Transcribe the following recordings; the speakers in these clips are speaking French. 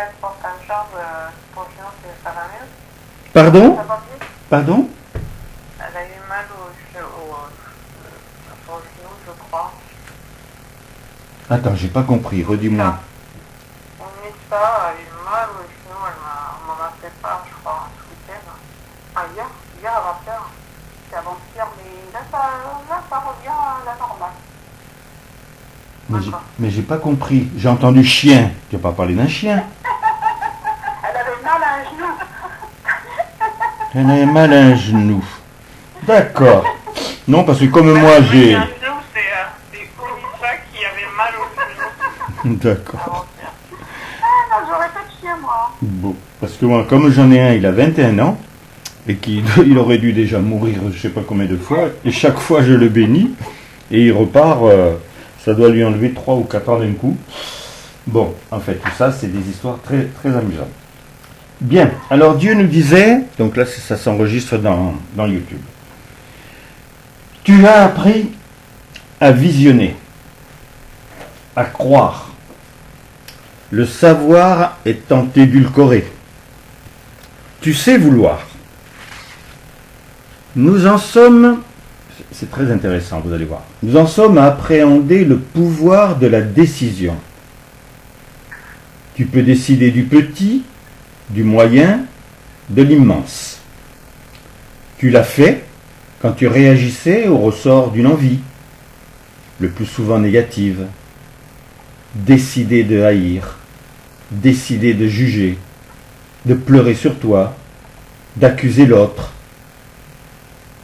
fait pour ta jambe, pour sinon ça va mieux. Pardon? Ça va mieux. Pardon? Elle a eu mal au genou, je crois. Attends, j'ai pas compris, redis-moi. On met ça, elle a eu mal au genou, on m'en a fait pas, je crois, ce week-end. Ah, hier avant-hier. C'est avant-hier, mais là ça revient à la normale. Mais j'ai pas compris. J'ai entendu chien. Tu n'as pas parlé d'un chien. Elle avait mal à un genou. Elle avait mal à un genou. D'accord. Non, parce que comme moi j'ai... Un genou, c'est Olivia qui avait mal au genou. D'accord. Ah non, j'aurais pas de chien, moi. Bon, parce que moi, comme j'en ai un, il a 21 ans, et qu'il aurait dû déjà mourir je sais pas combien de fois, et chaque fois je le bénis, et il repart, ça doit lui enlever 3 ou 4 ans d'un coup. Bon, en fait, tout ça, c'est des histoires très, très amusantes. Bien, alors Dieu nous disait, donc là ça s'enregistre dans YouTube, tu as appris à visionner, à croire. Le savoir étant édulcoré. Tu sais vouloir. Nous en sommes, c'est très intéressant, vous allez voir, nous en sommes à appréhender le pouvoir de la décision. Tu peux décider du petit, du moyen, de l'immense. Tu l'as fait quand tu réagissais au ressort d'une envie, le plus souvent négative. Décider de haïr, décider de juger, de pleurer sur toi, d'accuser l'autre.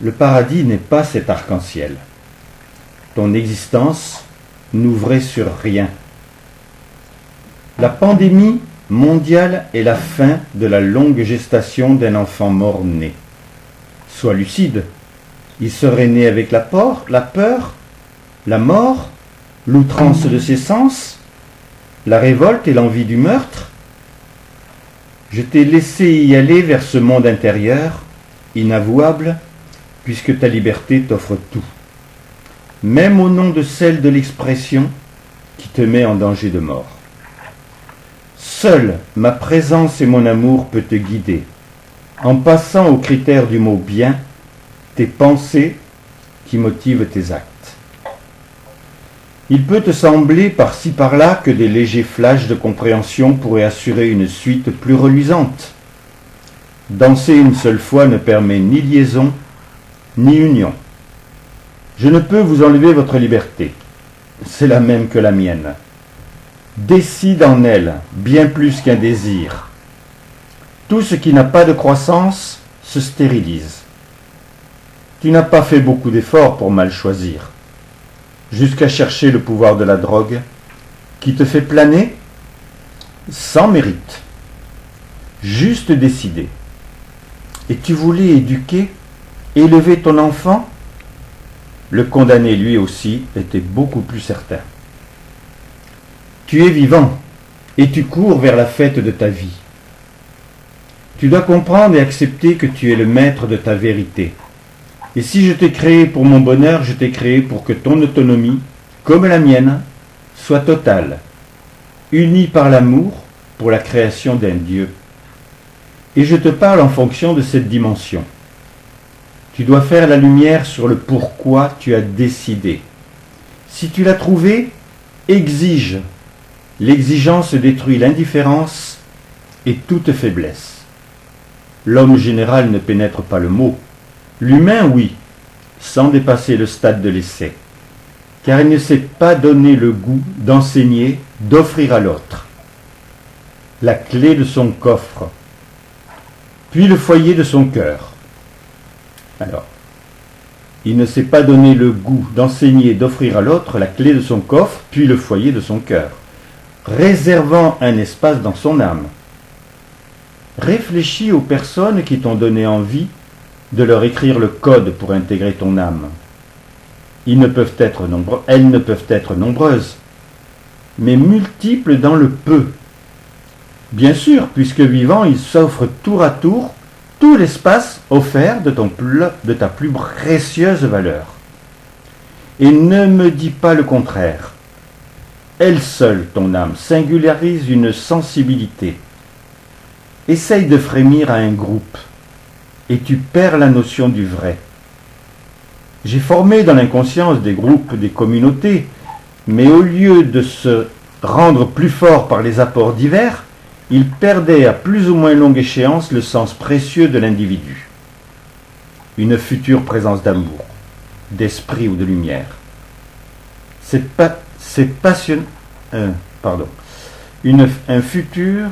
Le paradis n'est pas cet arc-en-ciel. Ton existence n'ouvrait sur rien. La pandémie mondiale est la fin de la longue gestation d'un enfant mort-né. Sois lucide. Il serait né avec la peur, la mort, l'outrance de ses sens, la révolte et l'envie du meurtre. Je t'ai laissé y aller vers ce monde intérieur, inavouable, puisque ta liberté t'offre tout, même au nom de celle de l'expression qui te met en danger de mort. Seule ma présence et mon amour peut te guider, en passant aux critères du mot bien, tes pensées qui motivent tes actes. Il peut te sembler par-ci par-là que des légers flashs de compréhension pourraient assurer une suite plus reluisante. Danser une seule fois ne permet ni liaison, ni union. Je ne peux vous enlever votre liberté. C'est la même que la mienne. Décide en elle, bien plus qu'un désir. Tout ce qui n'a pas de croissance se stérilise. Tu n'as pas fait beaucoup d'efforts pour mal choisir, jusqu'à chercher le pouvoir de la drogue qui te fait planer sans mérite. Juste décider. Et tu voulais éduquer, élever ton enfant? Le condamné, lui aussi, était beaucoup plus certain. Tu es vivant et tu cours vers la fête de ta vie. Tu dois comprendre et accepter que tu es le maître de ta vérité. Et si je t'ai créé pour mon bonheur, je t'ai créé pour que ton autonomie, comme la mienne, soit totale, unie par l'amour pour la création d'un Dieu. Et je te parle en fonction de cette dimension. Tu dois faire la lumière sur le pourquoi tu as décidé. Si tu l'as trouvé, exige. L'exigence détruit l'indifférence et toute faiblesse. L'homme général ne pénètre pas le mot. L'humain, oui, sans dépasser le stade de l'essai, car il ne sait pas donner le goût d'enseigner, d'offrir à l'autre la clé de son coffre, puis le foyer de son cœur. Alors, il ne sait pas donner le goût d'enseigner, d'offrir à l'autre la clé de son coffre, puis le foyer de son cœur, réservant un espace dans son âme. Réfléchis aux personnes qui t'ont donné envie de leur écrire le code pour intégrer ton âme. Elles ne peuvent être nombreuses, mais multiples dans le peu. Bien sûr, puisque vivant, ils s'offrent tour à tour tout l'espace offert de ta plus précieuse valeur. Et ne me dis pas le contraire. Elle seule, ton âme, singularise une sensibilité, essaye de frémir à un groupe et tu perds la notion du vrai. J'ai formé dans l'inconscience des groupes, des communautés, mais au lieu de se rendre plus fort par les apports divers, ils perdaient à plus ou moins longue échéance le sens précieux de l'individu. Une future présence d'amour, d'esprit ou de lumière. C'est passionnant. Un futur.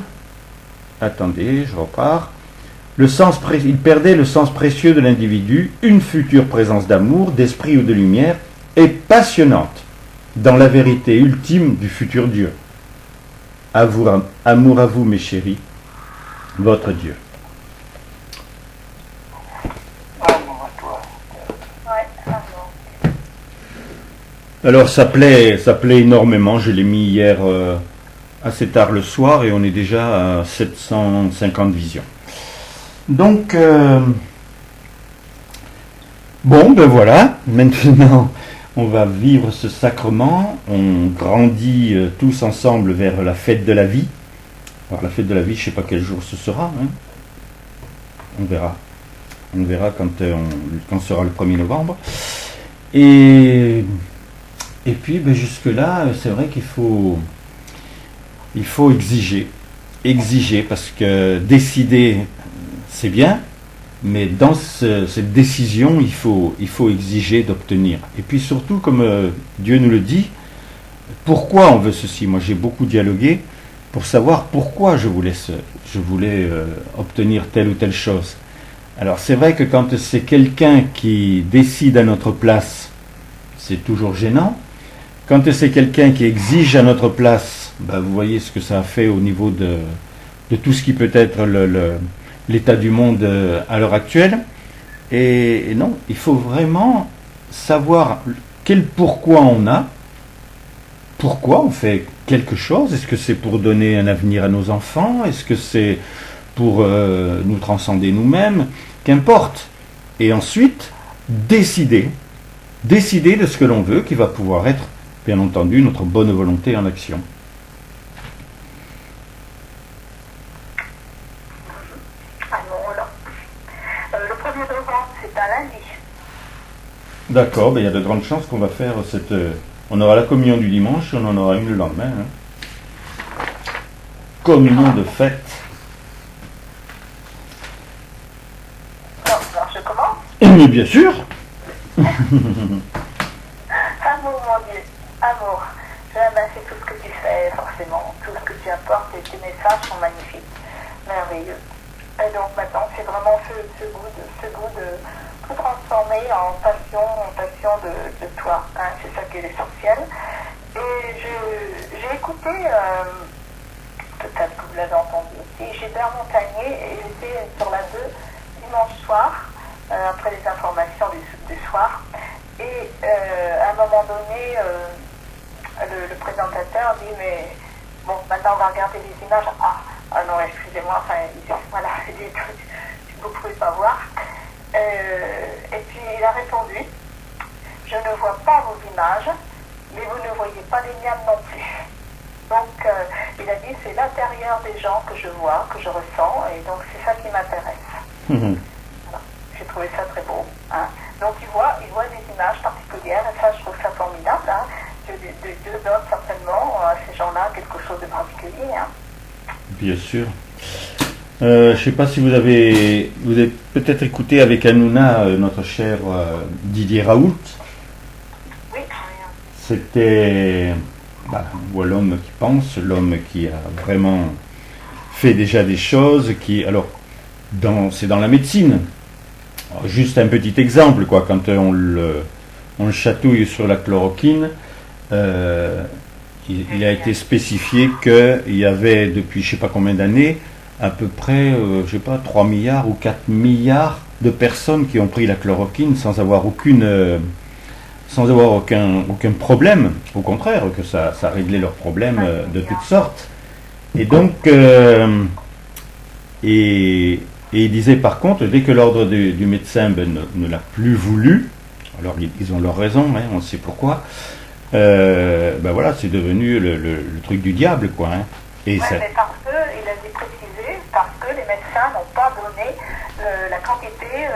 Attendez, je repars. Il perdait le sens précieux de l'individu. Une future présence d'amour, d'esprit ou de lumière est passionnante dans la vérité ultime du futur Dieu. Amour à vous, mes chéris, votre Dieu. Amour à toi. Ouais, amour. Alors ça plaît énormément. Je l'ai mis hier assez tard le soir et on est déjà à 750 visions. Donc, bon, ben voilà, maintenant on va vivre ce sacrement, on grandit tous ensemble vers la fête de la vie. Alors la fête de la vie, je ne sais pas quel jour ce sera, hein. On verra quand sera le 1er novembre. Et puis ben, jusque-là, c'est vrai qu'il faut exiger parce que décider, c'est bien, mais dans cette décision, il faut exiger d'obtenir. Et puis surtout, comme Dieu nous le dit, pourquoi on veut ceci. Moi, j'ai beaucoup dialogué pour savoir pourquoi je voulais obtenir telle ou telle chose. Alors, c'est vrai que quand c'est quelqu'un qui décide à notre place, c'est toujours gênant. Quand c'est quelqu'un qui exige à notre place, ben, vous voyez ce que ça a fait au niveau de tout ce qui peut être l'état du monde à l'heure actuelle. Et non, il faut vraiment savoir quel pourquoi on a, pourquoi on fait quelque chose. Est-ce que c'est pour donner un avenir à nos enfants? Est-ce que c'est pour nous transcender nous-mêmes? Qu'importe. Et ensuite, décider de ce que l'on veut, qui va pouvoir être, bien entendu, notre bonne volonté en action. Le 1er novembre, c'est un lundi. D'accord, ben il y a de grandes chances qu'on va faire on aura la communion du dimanche et on en aura une le lendemain. Hein. Communion de fête. Alors, je commence. Mais bien sûr. Amour, mon Dieu, amour. J'aime assez tout ce que tu fais, forcément. Tout ce que tu apportes et tes messages sont magnifiques, merveilleux. Et donc maintenant, c'est vraiment ce goût de tout transformer en passion de toi. Hein, c'est ça qui est l'essentiel. Et j'ai écouté, peut-être que vous l'avez entendu aussi, Gilbert Montagnier, et j'étais sur la 2 dimanche soir, après les informations du soir. Et à un moment donné, le présentateur dit, mais bon, maintenant on va regarder les images. Ah non, excusez-moi, enfin, voilà, vous ne pouvez pas voir. Et puis il a répondu, je ne vois pas vos images, mais vous ne voyez pas les miennes non plus. Donc il a dit, c'est l'intérieur des gens que je vois, que je ressens, et donc c'est ça qui m'intéresse. Voilà. J'ai trouvé ça très beau. Hein. Donc il voit des images particulières, et ça je trouve ça formidable. Hein. Dieu donne certainement à ces gens-là quelque chose de particulier. Hein. Bien sûr. Je ne sais pas si vous avez peut-être écouté avec Hanouna notre cher Didier Raoult. Oui. C'était l'homme qui pense, l'homme qui a vraiment fait déjà des choses, c'est dans la médecine. Alors, juste un petit exemple, quoi, quand on le chatouille sur la chloroquine, il a été spécifié qu'il y avait depuis je ne sais pas combien d'années à peu près 3 milliards ou 4 milliards de personnes qui ont pris la chloroquine sans avoir aucun problème, au contraire, que ça réglait leurs problèmes de toutes sortes. Et donc et il disait par contre, dès que l'ordre du médecin ne l'a plus voulu, alors ils ont leur raison, hein, on sait pourquoi, voilà, c'est devenu le truc du diable, quoi. Hein. Et Ouais, ça, mais parce que, il a dit précisé, parce que les médecins n'ont pas donné la quantité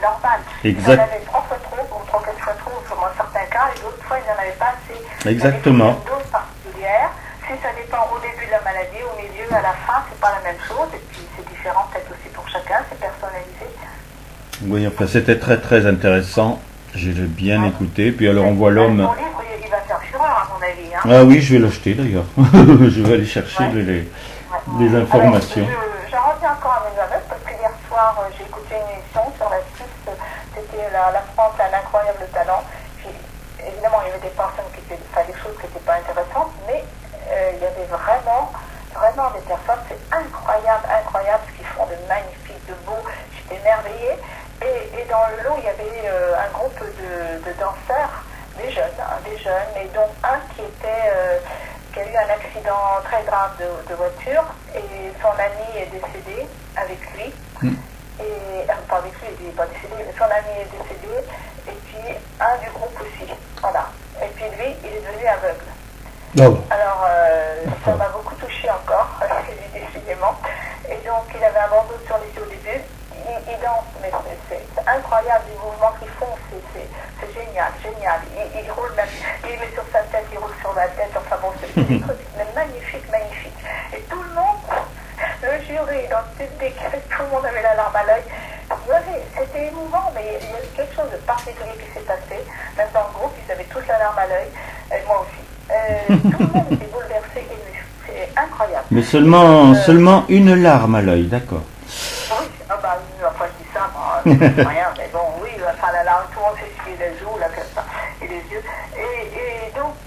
normale. Exact. Ils en avaient 3 fois trop, ou 3-4 fois trop, dans certains cas, et d'autres fois, ils n'en avaient pas assez. exactement. Il y a des doses particulières. Si ça dépend au début de la maladie, au milieu, à la fin, c'est pas la même chose. Et puis, c'est différent peut-être aussi pour chacun, c'est personnalisé. Oui, enfin, c'était très très intéressant. J'ai bien écouté. Puis alors, on voit l'homme. Ton livre, il va faire fureur, à mon avis. Hein. Ah oui, je vais l'acheter d'ailleurs. Je vais aller chercher les informations. Alors, j'en reviens encore à mes nouvelles parce que hier soir, j'ai écouté une émission sur la Suisse. C'était la France a un incroyable talent. Puis, évidemment, il y avait des personnes qui étaient, enfin, des choses qui n'étaient pas intéressantes, mais il y avait vraiment des personnes, c'est incroyable ce qu'ils font de magnifique, de beau. J'étais émerveillée. Et dans le lot, il y avait un groupe de danseurs, des jeunes, et dont un qui a eu un accident très grave de voiture, et son ami est décédé avec lui. Et, pas avec lui, il n'est pas décédé, mais son ami est décédé, et puis un du groupe aussi. Voilà. Et puis lui, il est devenu aveugle. Oh. Alors, ça m'a beaucoup touché encore, décidément. Et donc, il avait un bandeau sur les yeux au début. Il danse, mais c'est incroyable les mouvements qu'ils font, c'est génial. Il roule même, il met sur sa tête, il roule sur la tête, enfin bon, c'est des trucs mais magnifiques. Et tout le monde, le jury, dans le public, tout le monde avait la larme à l'œil. C'était émouvant, mais il y a eu quelque chose de particulier qui s'est passé. Même dans le groupe, ils avaient tous la larme à l'œil, et moi aussi. Tout le monde était bouleversé, ému. C'est incroyable. Mais seulement une larme à l'œil, d'accord. Oui, après je dis ça, c'est rien, mais bon, oui, enfin la larme, tout le monde s'essuie les joues, là, comme ça, et les yeux. Et donc,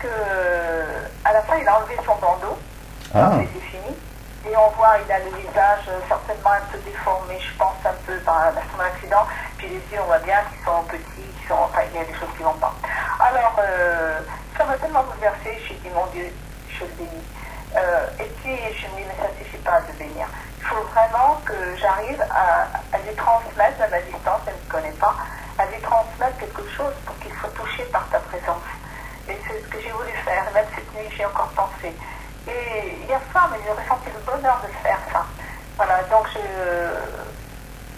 à la fin, il a enlevé son bandeau, c'est fini, et on voit, il a le visage certainement un peu déformé, je pense, un peu par son accident, puis les yeux, on voit bien qu'ils sont petits, enfin, il y a des choses qui vont pas. Alors, ça m'a tellement bouleversée, je me suis dit, mon Dieu, je le bénis. Et puis, je me dis, mais ça ne suffit pas de bénir. Il faut vraiment que j'arrive à lui transmettre, même à distance, elle ne me connaît pas, à lui transmettre quelque chose pour qu'il soit touché par ta présence. Et c'est ce que j'ai voulu faire. Même cette nuit, j'y ai encore pensé. Et hier soir, mais j'ai ressenti le bonheur de faire ça. Voilà, donc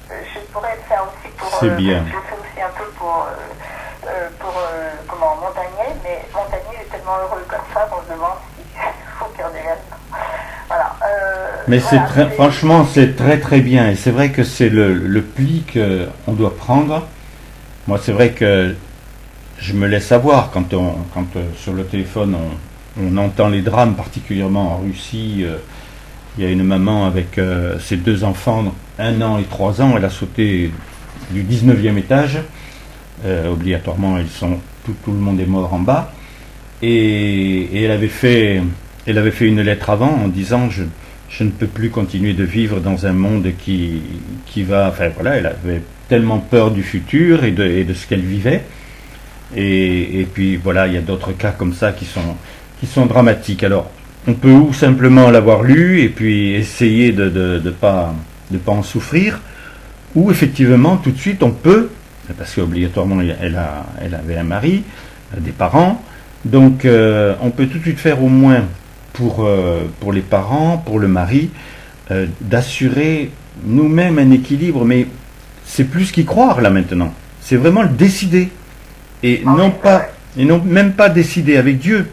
je pourrais le faire aussi pour... C'est bien. Je le fais aussi un peu pour Montagnier, mais Montagnier est tellement heureux comme ça qu'on se demande s'il faut qu'il revienne. Voilà. Mais voilà, franchement, c'est très très bien. Et c'est vrai que c'est le pli qu'on doit prendre. Moi, c'est vrai que je me laisse avoir quand sur le téléphone on entend les drames, particulièrement en Russie. Il y a une maman avec ses 2 enfants, 1 an et 3 ans. Elle a sauté du 19e étage. Obligatoirement, tout le monde est mort en bas. Et elle avait fait une lettre avant en disant je ne peux plus continuer de vivre dans un monde qui va... Enfin voilà, elle avait tellement peur du futur et de ce qu'elle vivait. Et puis voilà, il y a d'autres cas comme ça qui sont dramatiques. Alors, on peut ou simplement l'avoir lu et puis essayer de pas en souffrir, ou effectivement tout de suite on peut, parce qu'obligatoirement elle avait un mari, des parents, donc on peut tout de suite faire au moins pour les parents, pour le mari, d'assurer nous-mêmes un équilibre, mais c'est plus qu'y croire là maintenant, c'est vraiment le décider, et même pas décider avec Dieu,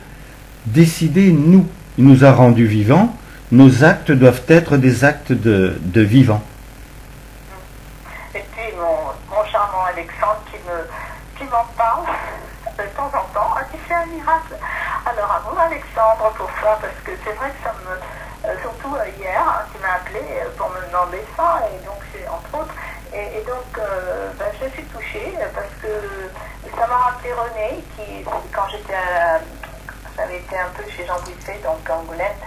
décider nous. Il nous a rendus vivants, nos actes doivent être des actes de vivants. Et puis mon charmant Alexandre qui m'en parle de temps en temps, a fait un miracle. Alors à vous Alexandre pour ça, parce que c'est vrai que ça me... surtout hier, qui m'a appelé pour me demander ça, et donc c'est entre autres, et donc je suis touchée parce que ça m'a rappelé René, qui quand j'avais été un peu chez Jean Bouisset, donc à Angoulême,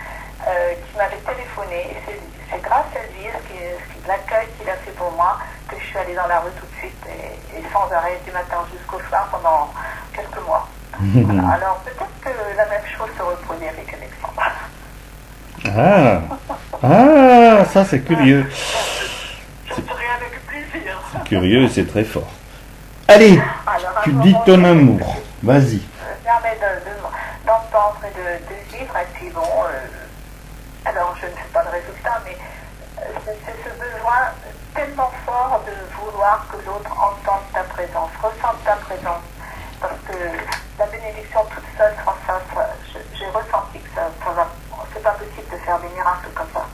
qui m'avait téléphoné, et c'est grâce à lui, l'accueil qu'il a fait pour moi, que je suis allée dans la rue tout de suite, et sans arrêt du matin jusqu'au soir pendant quelques mois. Voilà. Alors peut-être que la même chose se reproduit avec Alexandre. Ça c'est curieux. Je ferai avec plaisir. C'est curieux et c'est très fort. Allez, alors, tu dis ton amour, vas-y. Ça permet d'entendre et de vivre, et puis bon, Alors je ne fais pas de résultat, mais c'est ce besoin tellement fort de vouloir que l'autre entende ta présence, ressente ta présence. Parce que la bénédiction toute seule, sans ça, j'ai ressenti que ça va, c'est pas possible de faire des miracles comme ça.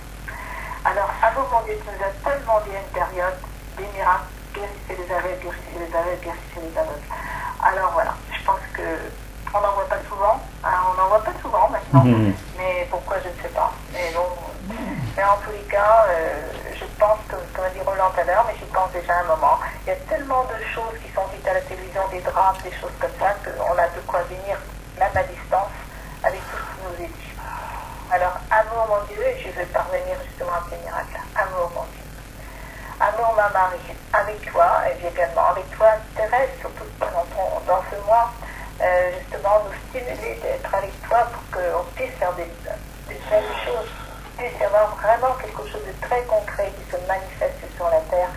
Alors, à vous, mon Dieu, tu nous as tellement dit à une période, des miracles, guérissez les aveugles, guérissez les aveugles, guérissez les aveugles. Alors voilà, je pense que on n'en voit pas souvent, hein, on n'en voit pas souvent maintenant, mais pourquoi je ne sais pas. Mais bon, mais en tous les cas, je pense que, comme a dit Roland tout à l'heure, mais j'y pense déjà un moment, il y a tellement de choses qui sont dites à la télévision, des drames, des choses comme ça, qu'on a de quoi venir, même à distance, avec tout ce qui nous est dit. Alors, amour mon Dieu, et je vais parvenir justement à ces miracles. Amour mon Dieu. Amour ma Marie, avec toi, et également avec toi, Thérèse, surtout dans ce mois, justement nous stimuler d'être avec toi pour qu'on puisse faire des belles choses, puisse y avoir vraiment quelque chose de très concret qui se manifeste sur la terre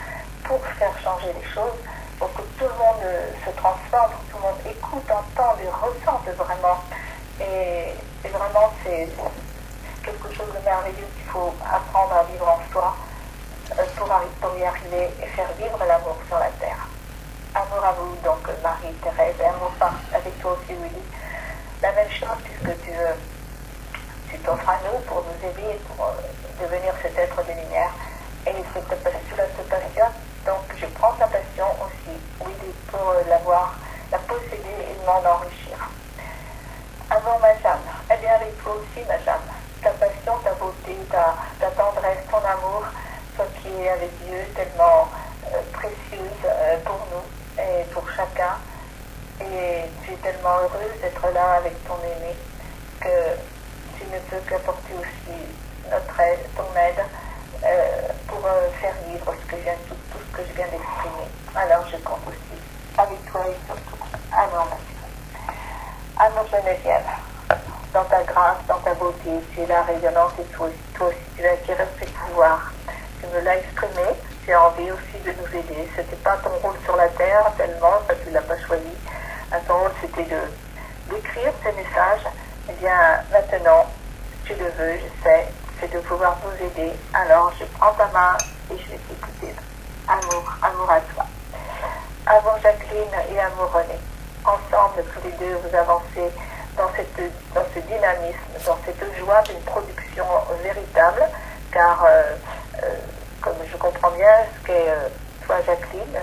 pour faire changer les choses, pour que tout le monde se transforme, pour que tout le monde écoute, entende et ressente vraiment. Et vraiment, c'est quelque chose de merveilleux qu'il faut apprendre à vivre en soi pour y arriver et faire vivre l'amour sur la terre. Amour à vous, donc Marie, Thérèse, et amour avec toi aussi, Willy. La même chose, puisque tu t'offres à nous pour nous aider, pour devenir cet être de lumière. Et cela te passionne, donc je prends ta passion aussi, Willy, pour la posséder et m'en enrichir. Amour ma Jeanne, elle est avec toi aussi ma Jeanne. Ta passion, ta beauté, ta tendresse, ton amour, toi qui es avec Dieu, tellement précieuse pour nous et pour chacun. Et tu es tellement heureuse d'être là avec ton aimé que tu ne peux qu'apporter aussi ton aide pour faire vivre tout ce que je viens d'exprimer. Alors je compte aussi avec toi et surtout. Amour Mathieu. Amour Geneviève. Dans ta grâce, dans ta beauté, tu es là rayonnante et toi aussi tu as acquérir ces pouvoirs. Tu me l'as exprimé, tu as envie aussi de nous aider. C'était pas ton rôle sur la terre tellement, ça tu l'as pas choisi. Ton rôle c'était d'écrire ces messages. Eh bien maintenant, tu le veux, je sais, c'est de pouvoir nous aider. Alors je prends ta main et je vais t'écouter. Amour à toi. Amour Jacqueline et amour René. Ensemble, tous les deux, vous avancez dans ce dynamisme, dans cette joie d'une production véritable, car comme je comprends bien ce qu'est toi Jacqueline,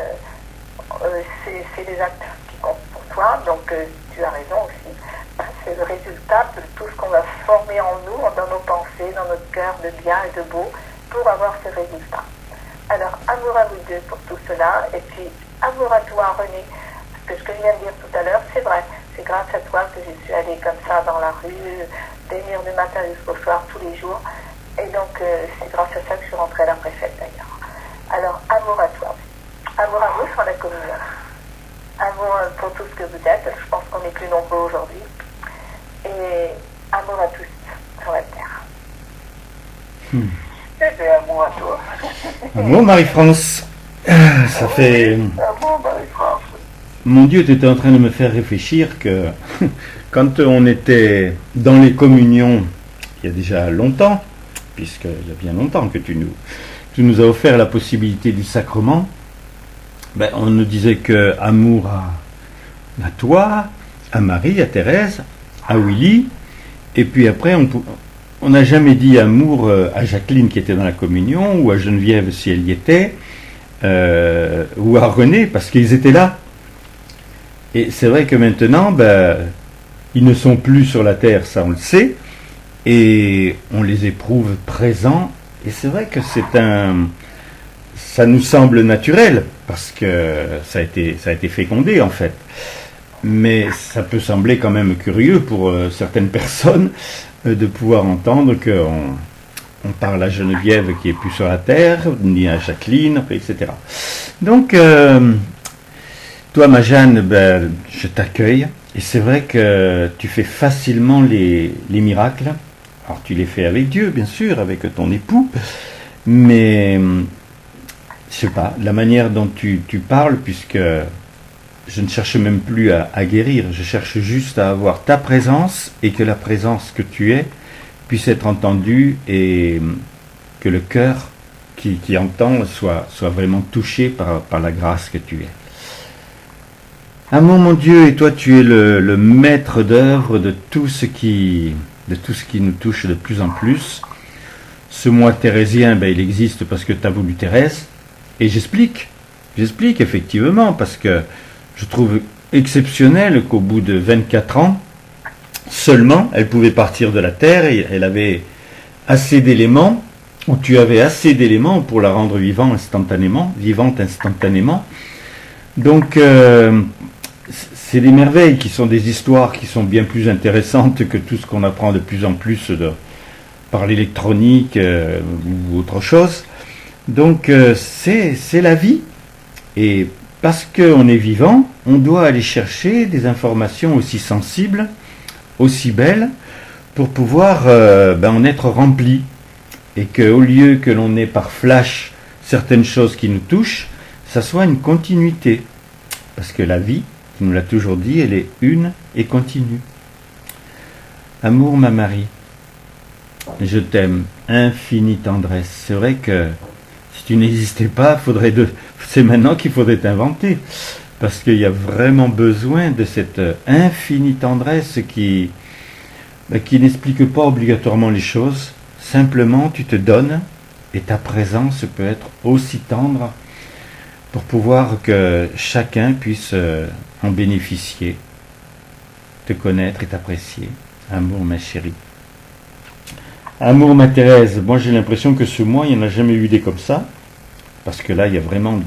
c'est les actes qui comptent pour toi, donc tu as raison aussi. C'est le résultat de tout ce qu'on va former en nous, dans nos pensées, dans notre cœur de bien et de beau, pour avoir ce résultat. Alors, amour à vous deux pour tout cela, et puis amour à toi René, parce que ce que je viens de dire tout à l'heure, c'est vrai. C'est grâce à toi que je suis allée comme ça dans la rue, venir du matin jusqu'au soir tous les jours. Et donc, c'est grâce à ça que je suis rentrée à la préfète d'ailleurs. Alors, amour à toi. Amour à vous sur la communion. Amour pour tout ce que vous êtes. Je pense qu'on est plus nombreux aujourd'hui. Et amour à tous sur la terre. Et bien, amour à toi. Amour Marie-France. Ça fait... Amour Marie-France. Mon Dieu, tu étais en train de me faire réfléchir que quand on était dans les communions, il y a déjà longtemps, puisqu'il y a bien longtemps que tu nous as offert la possibilité du sacrement, ben, on nous disait que amour à toi, à Marie, à Thérèse, à Willy, et puis après on n'a jamais dit amour à Jacqueline qui était dans la communion, ou à Geneviève si elle y était, ou à René, parce qu'ils étaient là. Et c'est vrai que maintenant, ils ne sont plus sur la terre, ça on le sait, et on les éprouve présents, et c'est vrai que ça nous semble naturel, parce que ça a été fécondé en fait. Mais ça peut sembler quand même curieux pour certaines personnes de pouvoir entendre qu'on parle à Geneviève qui est plus sur la terre, ni à Jacqueline, etc. Donc, toi, ma Jeanne, je t'accueille, et c'est vrai que tu fais facilement les miracles. Alors, tu les fais avec Dieu, bien sûr, avec ton époux, mais je sais pas, la manière dont tu parles, puisque je ne cherche même plus à guérir, je cherche juste à avoir ta présence, et que la présence que tu es puisse être entendu et que le cœur qui entend soit vraiment touché par la grâce que tu es. Amour mon Dieu, et toi tu es le maître d'œuvre de tout ce qui nous touche de plus en plus. Ce mois thérésien, il existe parce que tu as voulu Thérèse, et j'explique effectivement, parce que je trouve exceptionnel qu'au bout de 24 ans, seulement, elle pouvait partir de la terre, et elle avait assez d'éléments, ou tu avais assez d'éléments pour la rendre vivante instantanément. Donc, c'est des merveilles qui sont des histoires qui sont bien plus intéressantes que tout ce qu'on apprend de plus en plus par l'électronique ou autre chose. Donc, c'est la vie. Et parce qu'on est vivant, on doit aller chercher des informations aussi sensibles, aussi belles, pour pouvoir en être rempli. Et qu'au lieu que l'on ait par flash certaines choses qui nous touchent, ça soit une continuité. Parce que la vie, tu nous l'as toujours dit, elle est une et continue. Amour, ma Marie, je t'aime, infinie tendresse. C'est vrai que si tu n'existais pas, c'est maintenant qu'il faudrait t'inventer. Parce qu'il y a vraiment besoin de cette infinie tendresse qui n'explique pas obligatoirement les choses. Simplement, tu te donnes et ta présence peut être aussi tendre pour pouvoir que chacun puisse en bénéficier, te connaître et t'apprécier. Amour, ma chérie. Amour, ma Thérèse. Moi, j'ai l'impression que ce mois, il n'y en a jamais eu des comme ça. Parce que là, il y a vraiment...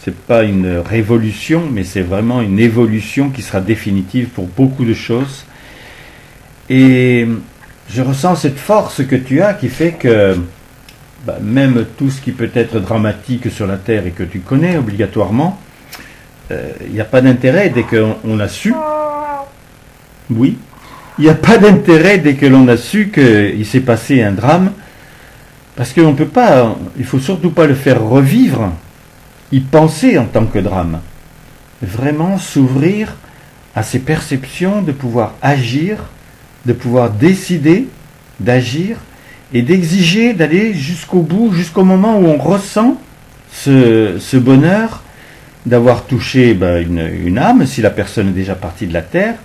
C'est pas une révolution, mais c'est vraiment une évolution qui sera définitive pour beaucoup de choses. Et je ressens cette force que tu as qui fait que même tout ce qui peut être dramatique sur la Terre et que tu connais obligatoirement, il n'y a pas d'intérêt dès qu'on a su. Oui, il n'y a pas d'intérêt dès que l'on a su qu'il s'est passé un drame, parce qu'on peut pas, il faut surtout pas le faire revivre, y penser en tant que drame. Vraiment s'ouvrir à ces perceptions de pouvoir agir, de pouvoir décider d'agir et d'exiger d'aller jusqu'au bout, jusqu'au moment où on ressent ce bonheur d'avoir touché une âme, si la personne est déjà partie de la terre,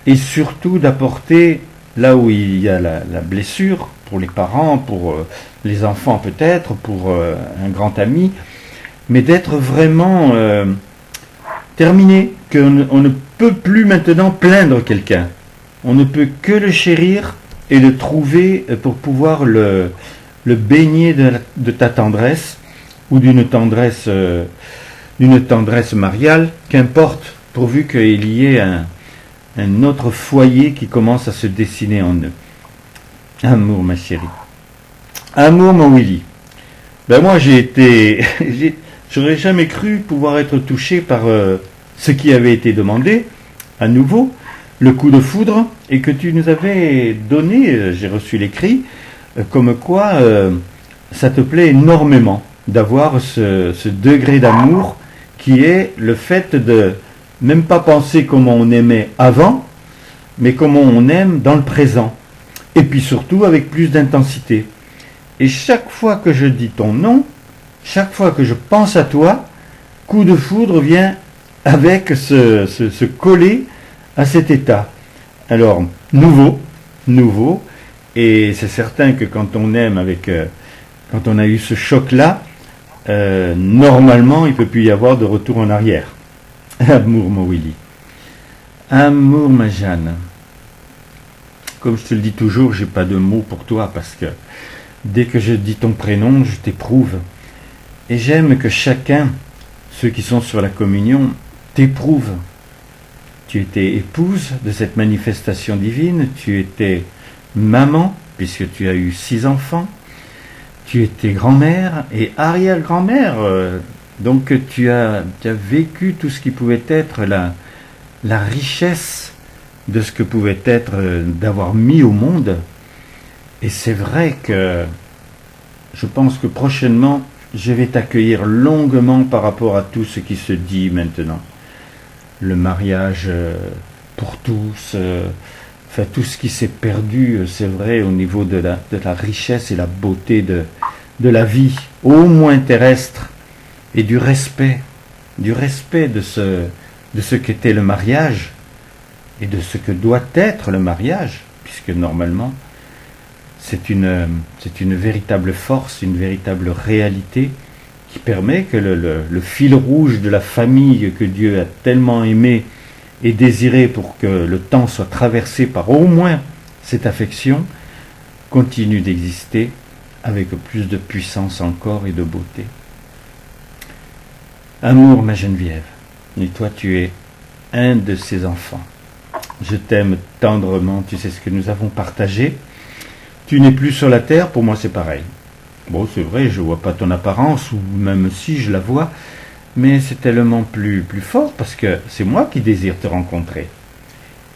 et surtout d'apporter là où il y a la blessure, pour les parents, pour les enfants peut-être, pour un grand ami, mais d'être vraiment terminé, qu'on ne peut plus maintenant plaindre quelqu'un. On ne peut que le chérir et le trouver pour pouvoir le baigner de ta tendresse ou d'une tendresse mariale, qu'importe, pourvu qu'il y ait un autre foyer qui commence à se dessiner en eux. Amour, ma chérie. Amour, mon Willy. Moi, j'aurais jamais cru pouvoir être touché par ce qui avait été demandé, à nouveau, le coup de foudre, et que tu nous avais donné, j'ai reçu l'écrit, comme quoi ça te plaît énormément d'avoir ce degré d'amour qui est le fait de même pas penser comment on aimait avant, mais comment on aime dans le présent, et puis surtout avec plus d'intensité. Et chaque fois que je dis ton nom, chaque fois que je pense à toi, coup de foudre vient avec ce coller à cet état. Alors, nouveau, et c'est certain que quand on aime quand on a eu ce choc-là, normalement, il ne peut plus y avoir de retour en arrière. Amour, mon Willy. Amour, ma Jeanne. Comme je te le dis toujours, j'ai pas de mots pour toi, parce que dès que je dis ton prénom, je t'éprouve. Et j'aime que chacun, ceux qui sont sur la communion, t'éprouve. Tu étais épouse de cette manifestation divine, tu étais maman, puisque tu as eu 6 enfants, tu étais grand-mère et arrière-grand-mère, donc tu as vécu tout ce qui pouvait être la richesse de ce que pouvait être d'avoir mis au monde. Et c'est vrai que je pense que prochainement, je vais t'accueillir longuement par rapport à tout ce qui se dit maintenant. Le mariage pour tous, enfin tout ce qui s'est perdu, c'est vrai, au niveau de la richesse et la beauté de la vie, au moins terrestre, et du respect de ce qu'était le mariage, et de ce que doit être le mariage, puisque normalement, c'est une véritable force, une véritable réalité qui permet que le fil rouge de la famille que Dieu a tellement aimé et désiré pour que le temps soit traversé par au moins cette affection, continue d'exister avec plus de puissance encore et de beauté. Amour, ma Geneviève, et toi tu es un de ces enfants. Je t'aime tendrement, tu sais ce que nous avons partagé. Tu n'es plus sur la terre, pour moi c'est pareil. Bon, c'est vrai, je ne vois pas ton apparence, ou même si je la vois, mais c'est tellement plus fort parce que c'est moi qui désire te rencontrer.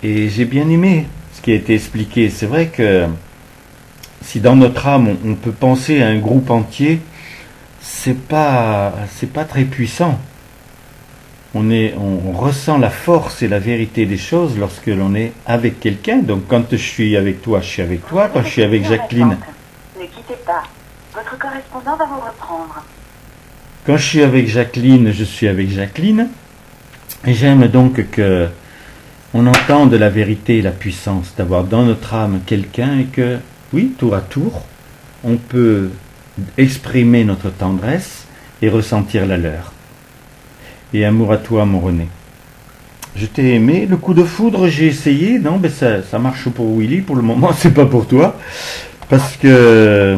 Et j'ai bien aimé ce qui a été expliqué. C'est vrai que si dans notre âme on peut penser à un groupe entier, c'est pas très puissant. On ressent la force et la vérité des choses lorsque l'on est avec quelqu'un. Donc quand je suis avec toi, je suis avec toi. Quand je suis avec Jacqueline... Ne quittez pas. Votre correspondant va vous reprendre. Quand je suis avec Jacqueline, je suis avec Jacqueline. Et j'aime donc que on entende la vérité et la puissance d'avoir dans notre âme quelqu'un et que, oui, tour à tour, on peut exprimer notre tendresse et ressentir la leur. Et amour à toi, mon René. Je t'ai aimé. Le coup de foudre, j'ai essayé. Non, mais ça marche pour Willy. Pour le moment, c'est pas pour toi. Parce que,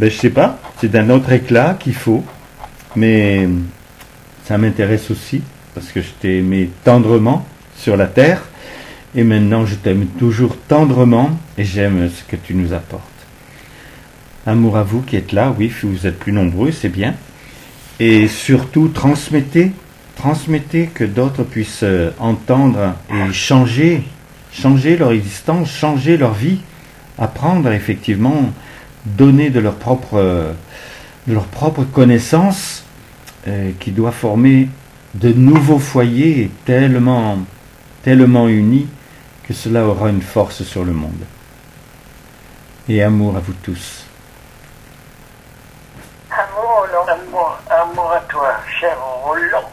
je sais pas, c'est d'un autre éclat qu'il faut. Mais ça m'intéresse aussi. Parce que je t'ai aimé tendrement sur la terre. Et maintenant, je t'aime toujours tendrement. Et j'aime ce que tu nous apportes. Amour à vous qui êtes là. Oui, vous êtes plus nombreux, c'est bien. Et surtout, transmettez que d'autres puissent entendre et changer leur existence, changer leur vie, apprendre effectivement, donner de leur propre connaissance qui doit former de nouveaux foyers tellement unis que cela aura une force sur le monde. Et amour à vous tous. Amour, amour à toi, cher Roland.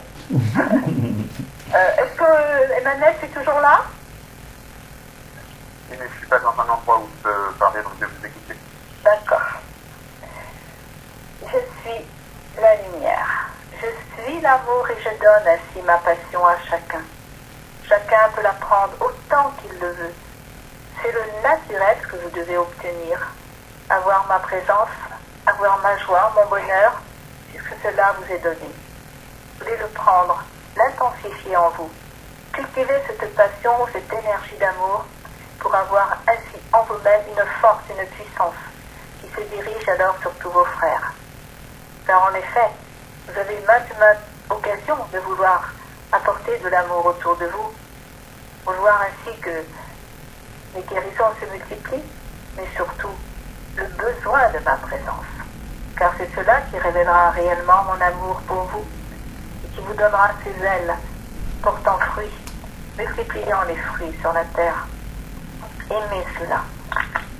Est-ce que Emmanuel est toujours là? Mais je ne suis pas dans un endroit où je peux parler, donc je vais vous écouter. D'accord. Je suis la lumière. Je suis l'amour et je donne ainsi ma passion à chacun. Chacun peut la prendre autant qu'il le veut. C'est le naturel que vous devez obtenir. Avoir ma présence, avoir ma joie, mon bonheur, puisque cela vous est donné. Vous voulez le prendre, l'intensifier en vous. Cultivez cette passion, cette énergie d'amour pour avoir ainsi en vous-même une force, une puissance qui se dirige alors sur tous vos frères. Car en effet, vous avez maintes occasions de vouloir apporter de l'amour autour de vous, vouloir ainsi que les guérisons se multiplient, mais surtout le besoin de ma présence. Car c'est cela qui révélera réellement mon amour pour vous et qui vous donnera ses ailes portant fruit, multipliant les fruits sur la terre. Aimez cela.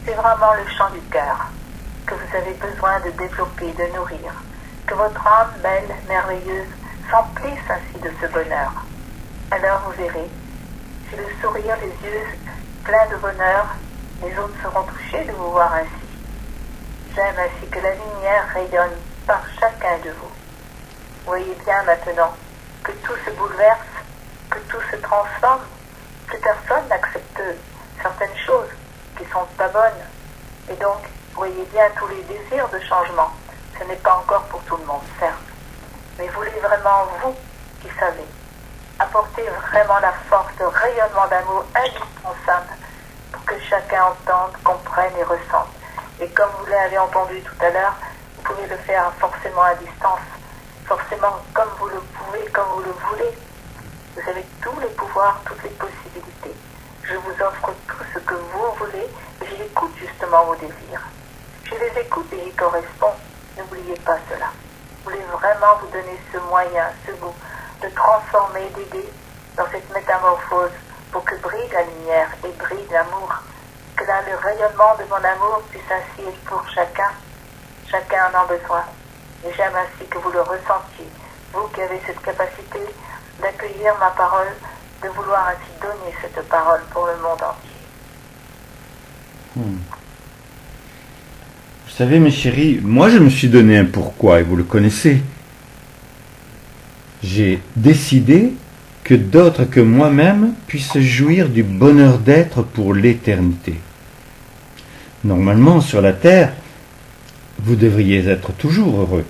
C'est vraiment le chant du cœur que vous avez besoin de développer, de nourrir. Que votre âme belle, merveilleuse, s'emplisse ainsi de ce bonheur. Alors vous verrez, si le sourire, les yeux pleins de bonheur, les autres seront touchés de vous voir ainsi. J'aime ainsi que la lumière rayonne par chacun de vous. Voyez bien maintenant que tout se bouleverse, que tout se transforme, que personne n'accepte certaines choses qui sont pas bonnes. Et donc, voyez bien tous les désirs de changement. Ce n'est pas encore pour tout le monde, certes. Mais voulez vraiment, vous qui savez, apporter vraiment la force, le rayonnement d'amour indispensable pour que chacun entende, comprenne et ressente. Et comme vous l'avez entendu tout à l'heure, vous pouvez le faire forcément à distance, forcément comme vous le pouvez, comme vous le voulez. Vous avez tous les pouvoirs, toutes les possibilités. Je vous offre tout ce que vous voulez et j'écoute justement vos désirs. Je les écoute et j'y corresponds. N'oubliez pas cela. Vous voulez vraiment vous donner ce moyen, ce goût de transformer, d'aider dans cette métamorphose pour que brille la lumière et brille l'amour cela, le rayonnement de mon amour puisse ainsi être pour chacun en a besoin. Et j'aime ainsi que vous le ressentiez, vous qui avez cette capacité d'accueillir ma parole, de vouloir ainsi donner cette parole pour le monde entier. Vous savez, mes chéris, moi je me suis donné un pourquoi, et vous le connaissez. J'ai décidé que d'autres que moi-même puissent jouir du bonheur d'être pour l'éternité. Normalement, sur la terre, vous devriez être toujours heureux.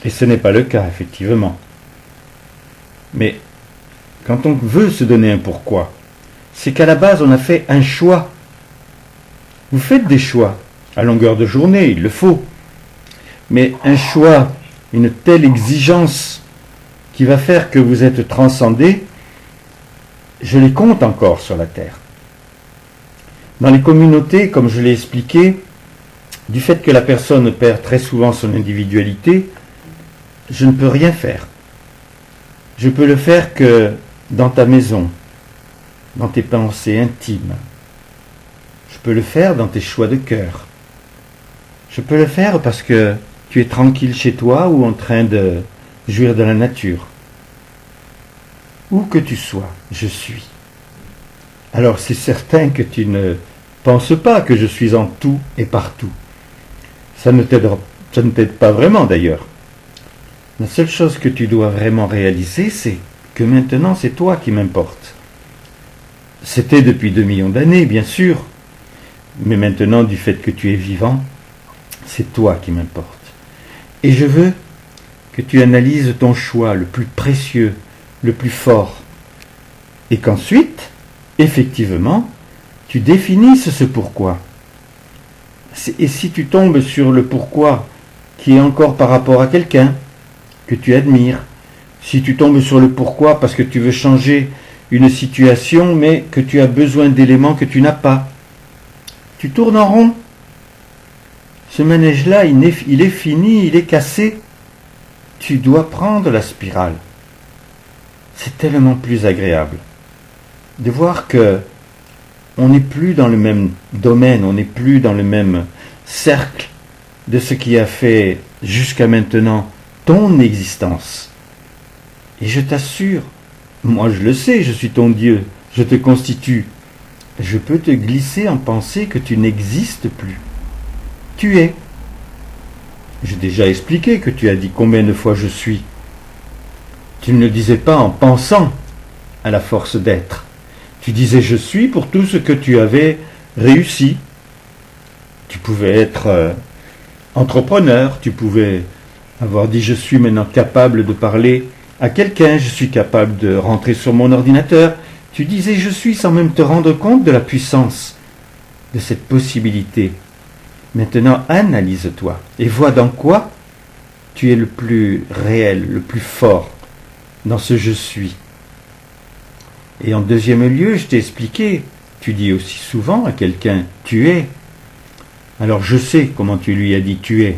Et ce n'est pas le cas, effectivement. Mais quand on veut se donner un pourquoi, c'est qu'à la base, on a fait un choix. Vous faites des choix. À longueur de journée, il le faut. Mais un choix, une telle exigence qui va faire que vous êtes transcendé, je les compte encore sur la terre. Dans les communautés, comme je l'ai expliqué, du fait que la personne perd très souvent son individualité, je ne peux rien faire. Je peux le faire que dans ta maison, dans tes pensées intimes. Je peux le faire dans tes choix de cœur. Je peux le faire parce que tu es tranquille chez toi ou en train de jouir de la nature. Où que tu sois, je suis. Alors c'est certain que tu ne penses pas que je suis en tout et partout. Ça ne t'aide pas vraiment d'ailleurs. La seule chose que tu dois vraiment réaliser, c'est que maintenant c'est toi qui m'importe. C'était depuis 2 millions d'années, bien sûr, mais maintenant du fait que tu es vivant, c'est toi qui m'importe. Et je veux que tu analyses ton choix le plus précieux, le plus fort, et qu'ensuite, effectivement, tu définisses ce pourquoi. Et si tu tombes sur le pourquoi qui est encore par rapport à quelqu'un que tu admires, si tu tombes sur le pourquoi parce que tu veux changer une situation mais que tu as besoin d'éléments que tu n'as pas, tu tournes en rond. Ce manège-là, il est fini, il est cassé. Tu dois prendre la spirale. C'est tellement plus agréable de voir que on n'est plus dans le même domaine, on n'est plus dans le même cercle de ce qui a fait jusqu'à maintenant ton existence. Et je t'assure, moi je le sais, je suis ton Dieu, je te constitue. Je peux te glisser en pensée que tu n'existes plus. Tu es. J'ai déjà expliqué que tu as dit combien de fois je suis. Tu ne le disais pas en pensant à la force d'être. Tu disais je suis pour tout ce que tu avais réussi. Tu pouvais être entrepreneur, tu pouvais avoir dit je suis maintenant capable de parler à quelqu'un, je suis capable de rentrer sur mon ordinateur. Tu disais je suis sans même te rendre compte de la puissance de cette possibilité. Maintenant, analyse-toi et vois dans quoi tu es le plus réel, le plus fort dans ce je suis. Et en deuxième lieu, je t'ai expliqué, tu dis aussi souvent à quelqu'un tu es. Alors je sais comment tu lui as dit tu es.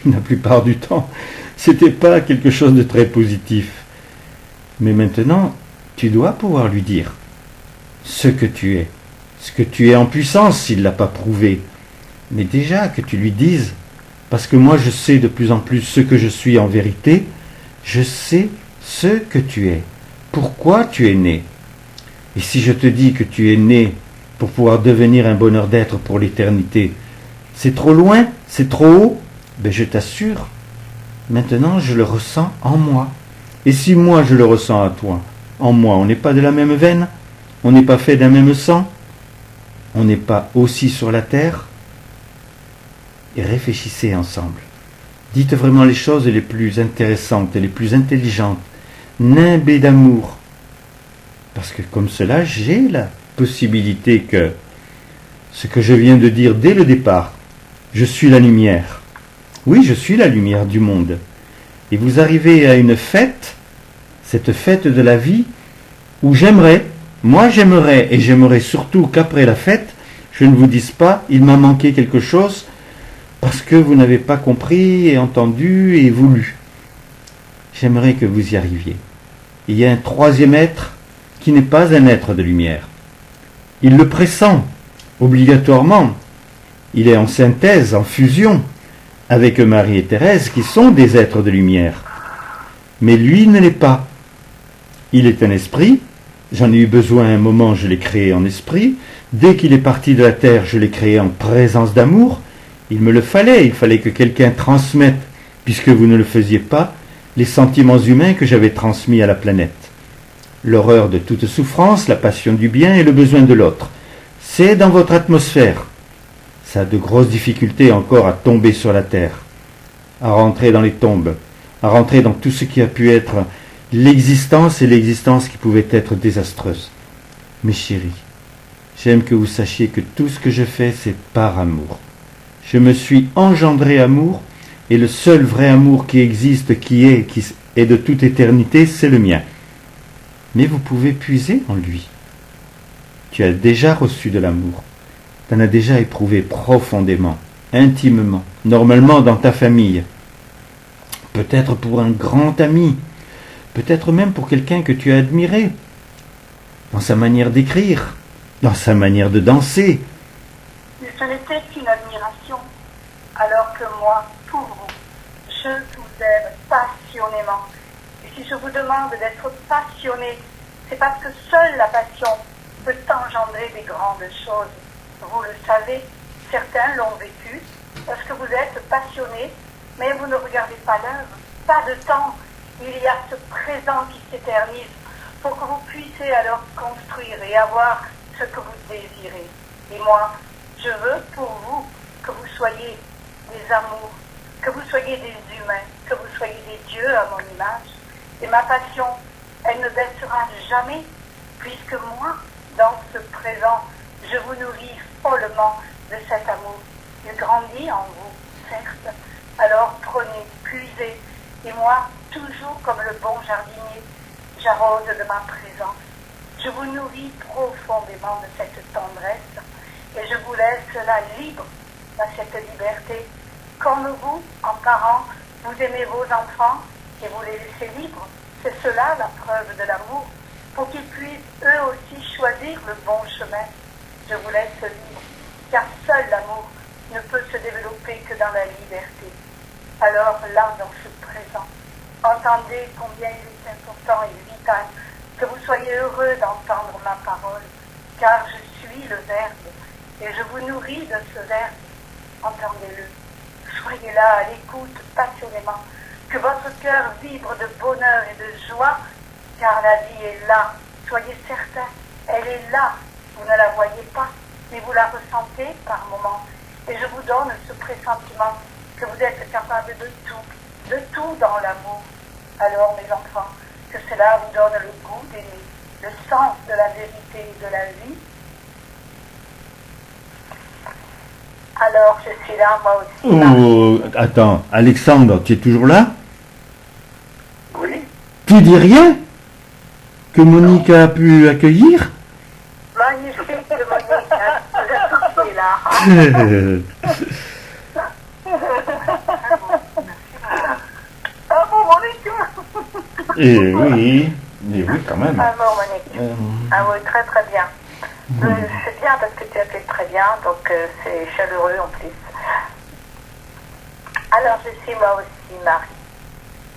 La plupart du temps, c'était pas quelque chose de très positif. Mais maintenant, tu dois pouvoir lui dire ce que tu es en puissance s'il ne l'a pas prouvé. Mais déjà que tu lui dises, parce que moi je sais de plus en plus ce que je suis en vérité, je sais ce que tu es, pourquoi tu es né. Et si je te dis que tu es né pour pouvoir devenir un bonheur d'être pour l'éternité, c'est trop loin, c'est trop haut, ben je t'assure, maintenant je le ressens en moi. Et si moi je le ressens à toi, en moi, on n'est pas de la même veine, on n'est pas fait d'un même sang, on n'est pas aussi sur la terre. Et réfléchissez ensemble. Dites vraiment les choses les plus intéressantes et les plus intelligentes, nimbées d'amour. Parce que comme cela, j'ai la possibilité que ce que je viens de dire dès le départ, je suis la lumière. Oui, je suis la lumière du monde. Et vous arrivez à une fête, cette fête de la vie, où moi j'aimerais, et j'aimerais surtout qu'après la fête, je ne vous dise pas, il m'a manqué quelque chose, parce que vous n'avez pas compris et entendu et voulu. J'aimerais que vous y arriviez. Il y a un troisième être qui n'est pas un être de lumière. Il le pressent, Obligatoirement, il est en synthèse, en fusion, avec Marie et Thérèse, qui sont des êtres de lumière. Mais lui ne l'est pas. Il est un esprit. J'en ai eu besoin un moment, je l'ai créé en esprit. Dès qu'il est parti de la terre, je l'ai créé en présence d'amour. Il me le fallait, il fallait que quelqu'un transmette, puisque vous ne le faisiez pas, les sentiments humains que j'avais transmis à la planète. L'horreur de toute souffrance, la passion du bien et le besoin de l'autre. C'est dans votre atmosphère. Ça a de grosses difficultés encore à tomber sur la terre, à rentrer dans les tombes, à rentrer dans tout ce qui a pu être l'existence et l'existence qui pouvait être désastreuse. Mes chéris, j'aime que vous sachiez que tout ce que je fais, c'est par amour. Je me suis engendré amour, et le seul vrai amour qui existe, qui est de toute éternité, c'est le mien. Mais vous pouvez puiser en lui. Tu as déjà reçu de l'amour. Tu en as déjà éprouvé profondément, intimement, normalement dans ta famille. Peut-être pour un grand ami, peut-être même pour quelqu'un que tu as admiré, dans sa manière d'écrire, dans sa manière de danser. Mais ce n'était qu'une admiration, alors que moi, pour vous, je vous aime passionnément. Et si je vous demande d'être passionné, c'est parce que seule la passion peut engendrer des grandes choses. Vous le savez, certains l'ont vécu, parce que vous êtes passionné, mais vous ne regardez pas l'heure, pas de temps. Il y a ce présent qui s'éternise pour que vous puissiez alors construire et avoir ce que vous désirez. Et moi, je veux pour vous que vous soyez des amours, que vous soyez des humains, que vous soyez des dieux à mon image. Et ma passion, elle ne baissera jamais, puisque moi, dans ce présent, je vous nourris follement de cet amour. Il grandit en vous, certes. Alors prenez, puisez, et moi, toujours comme le bon jardinier, j'arrose de ma présence. Je vous nourris profondément de cette tendresse, et je vous laisse là libre à cette liberté. Comme vous, en parents, vous aimez vos enfants et vous les laissez libres. C'est cela la preuve de l'amour, pour qu'ils puissent eux aussi choisir le bon chemin. Je vous laisse libre, car seul l'amour ne peut se développer que dans la liberté. Alors là, dans ce présent, entendez combien il est important et vital que vous soyez heureux d'entendre ma parole, car je suis le Verbe, et je vous nourris de ce Verbe. Entendez-le. Soyez là à l'écoute passionnément, que votre cœur vibre de bonheur et de joie, car la vie est là. Soyez certains, elle est là. Vous ne la voyez pas, mais vous la ressentez par moments. Et je vous donne ce pressentiment que vous êtes capable de tout dans l'amour. Alors, mes enfants, que cela vous donne le goût d'aimer, le sens de la vérité et de la vie. Alors, je suis là, moi aussi. Oh, attends, Alexandre, tu es toujours là? Oui. Tu dis rien? Que Monique a pu accueillir? Magnifique, Monique, hein. Vous êtes tous là. Ah bon, Monique. Eh oui, quand même. Ah bon, Monique. Ah oui, très très bien. C'est bien parce que tu as fait très bien, donc c'est chaleureux en plus. Alors je suis moi aussi Marie,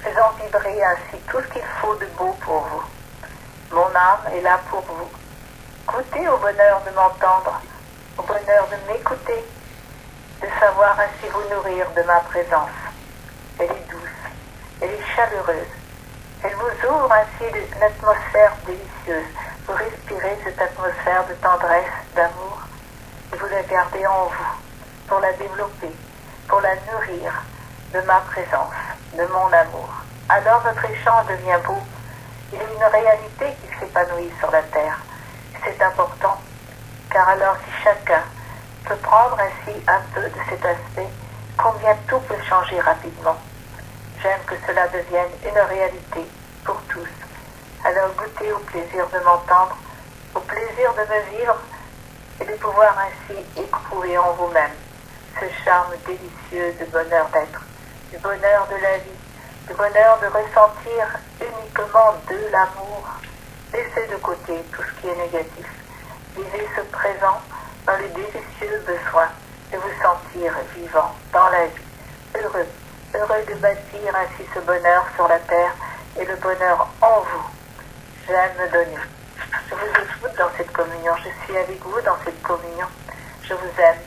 faisant vibrer ainsi tout ce qu'il faut de beau pour vous. Mon âme est là pour vous. Goûtez au bonheur de m'entendre, au bonheur de m'écouter, de savoir ainsi vous nourrir de ma présence. Elle est douce, elle est chaleureuse. Elle vous ouvre ainsi une atmosphère délicieuse. Vous respirez cette atmosphère de tendresse, d'amour, et vous la gardez en vous, pour la développer, pour la nourrir de ma présence, de mon amour. Alors votre échange devient beau. Il y a une réalité qui s'épanouit sur la terre. C'est important, car alors si chacun peut prendre ainsi un peu de cet aspect, combien tout peut changer rapidement. J'aime que cela devienne une réalité pour tous. Alors goûtez au plaisir de m'entendre, au plaisir de me vivre et de pouvoir ainsi éprouver en vous-même ce charme délicieux de bonheur d'être, du bonheur de la vie, du bonheur de ressentir uniquement de l'amour. Laissez de côté tout ce qui est négatif. Vivez ce présent dans le délicieux besoin de vous sentir vivant dans la vie, heureux, heureux de bâtir ainsi ce bonheur sur la terre et le bonheur en vous. J'aime donner. Je vous écoute dans cette communion, je suis avec vous dans cette communion. Je vous aime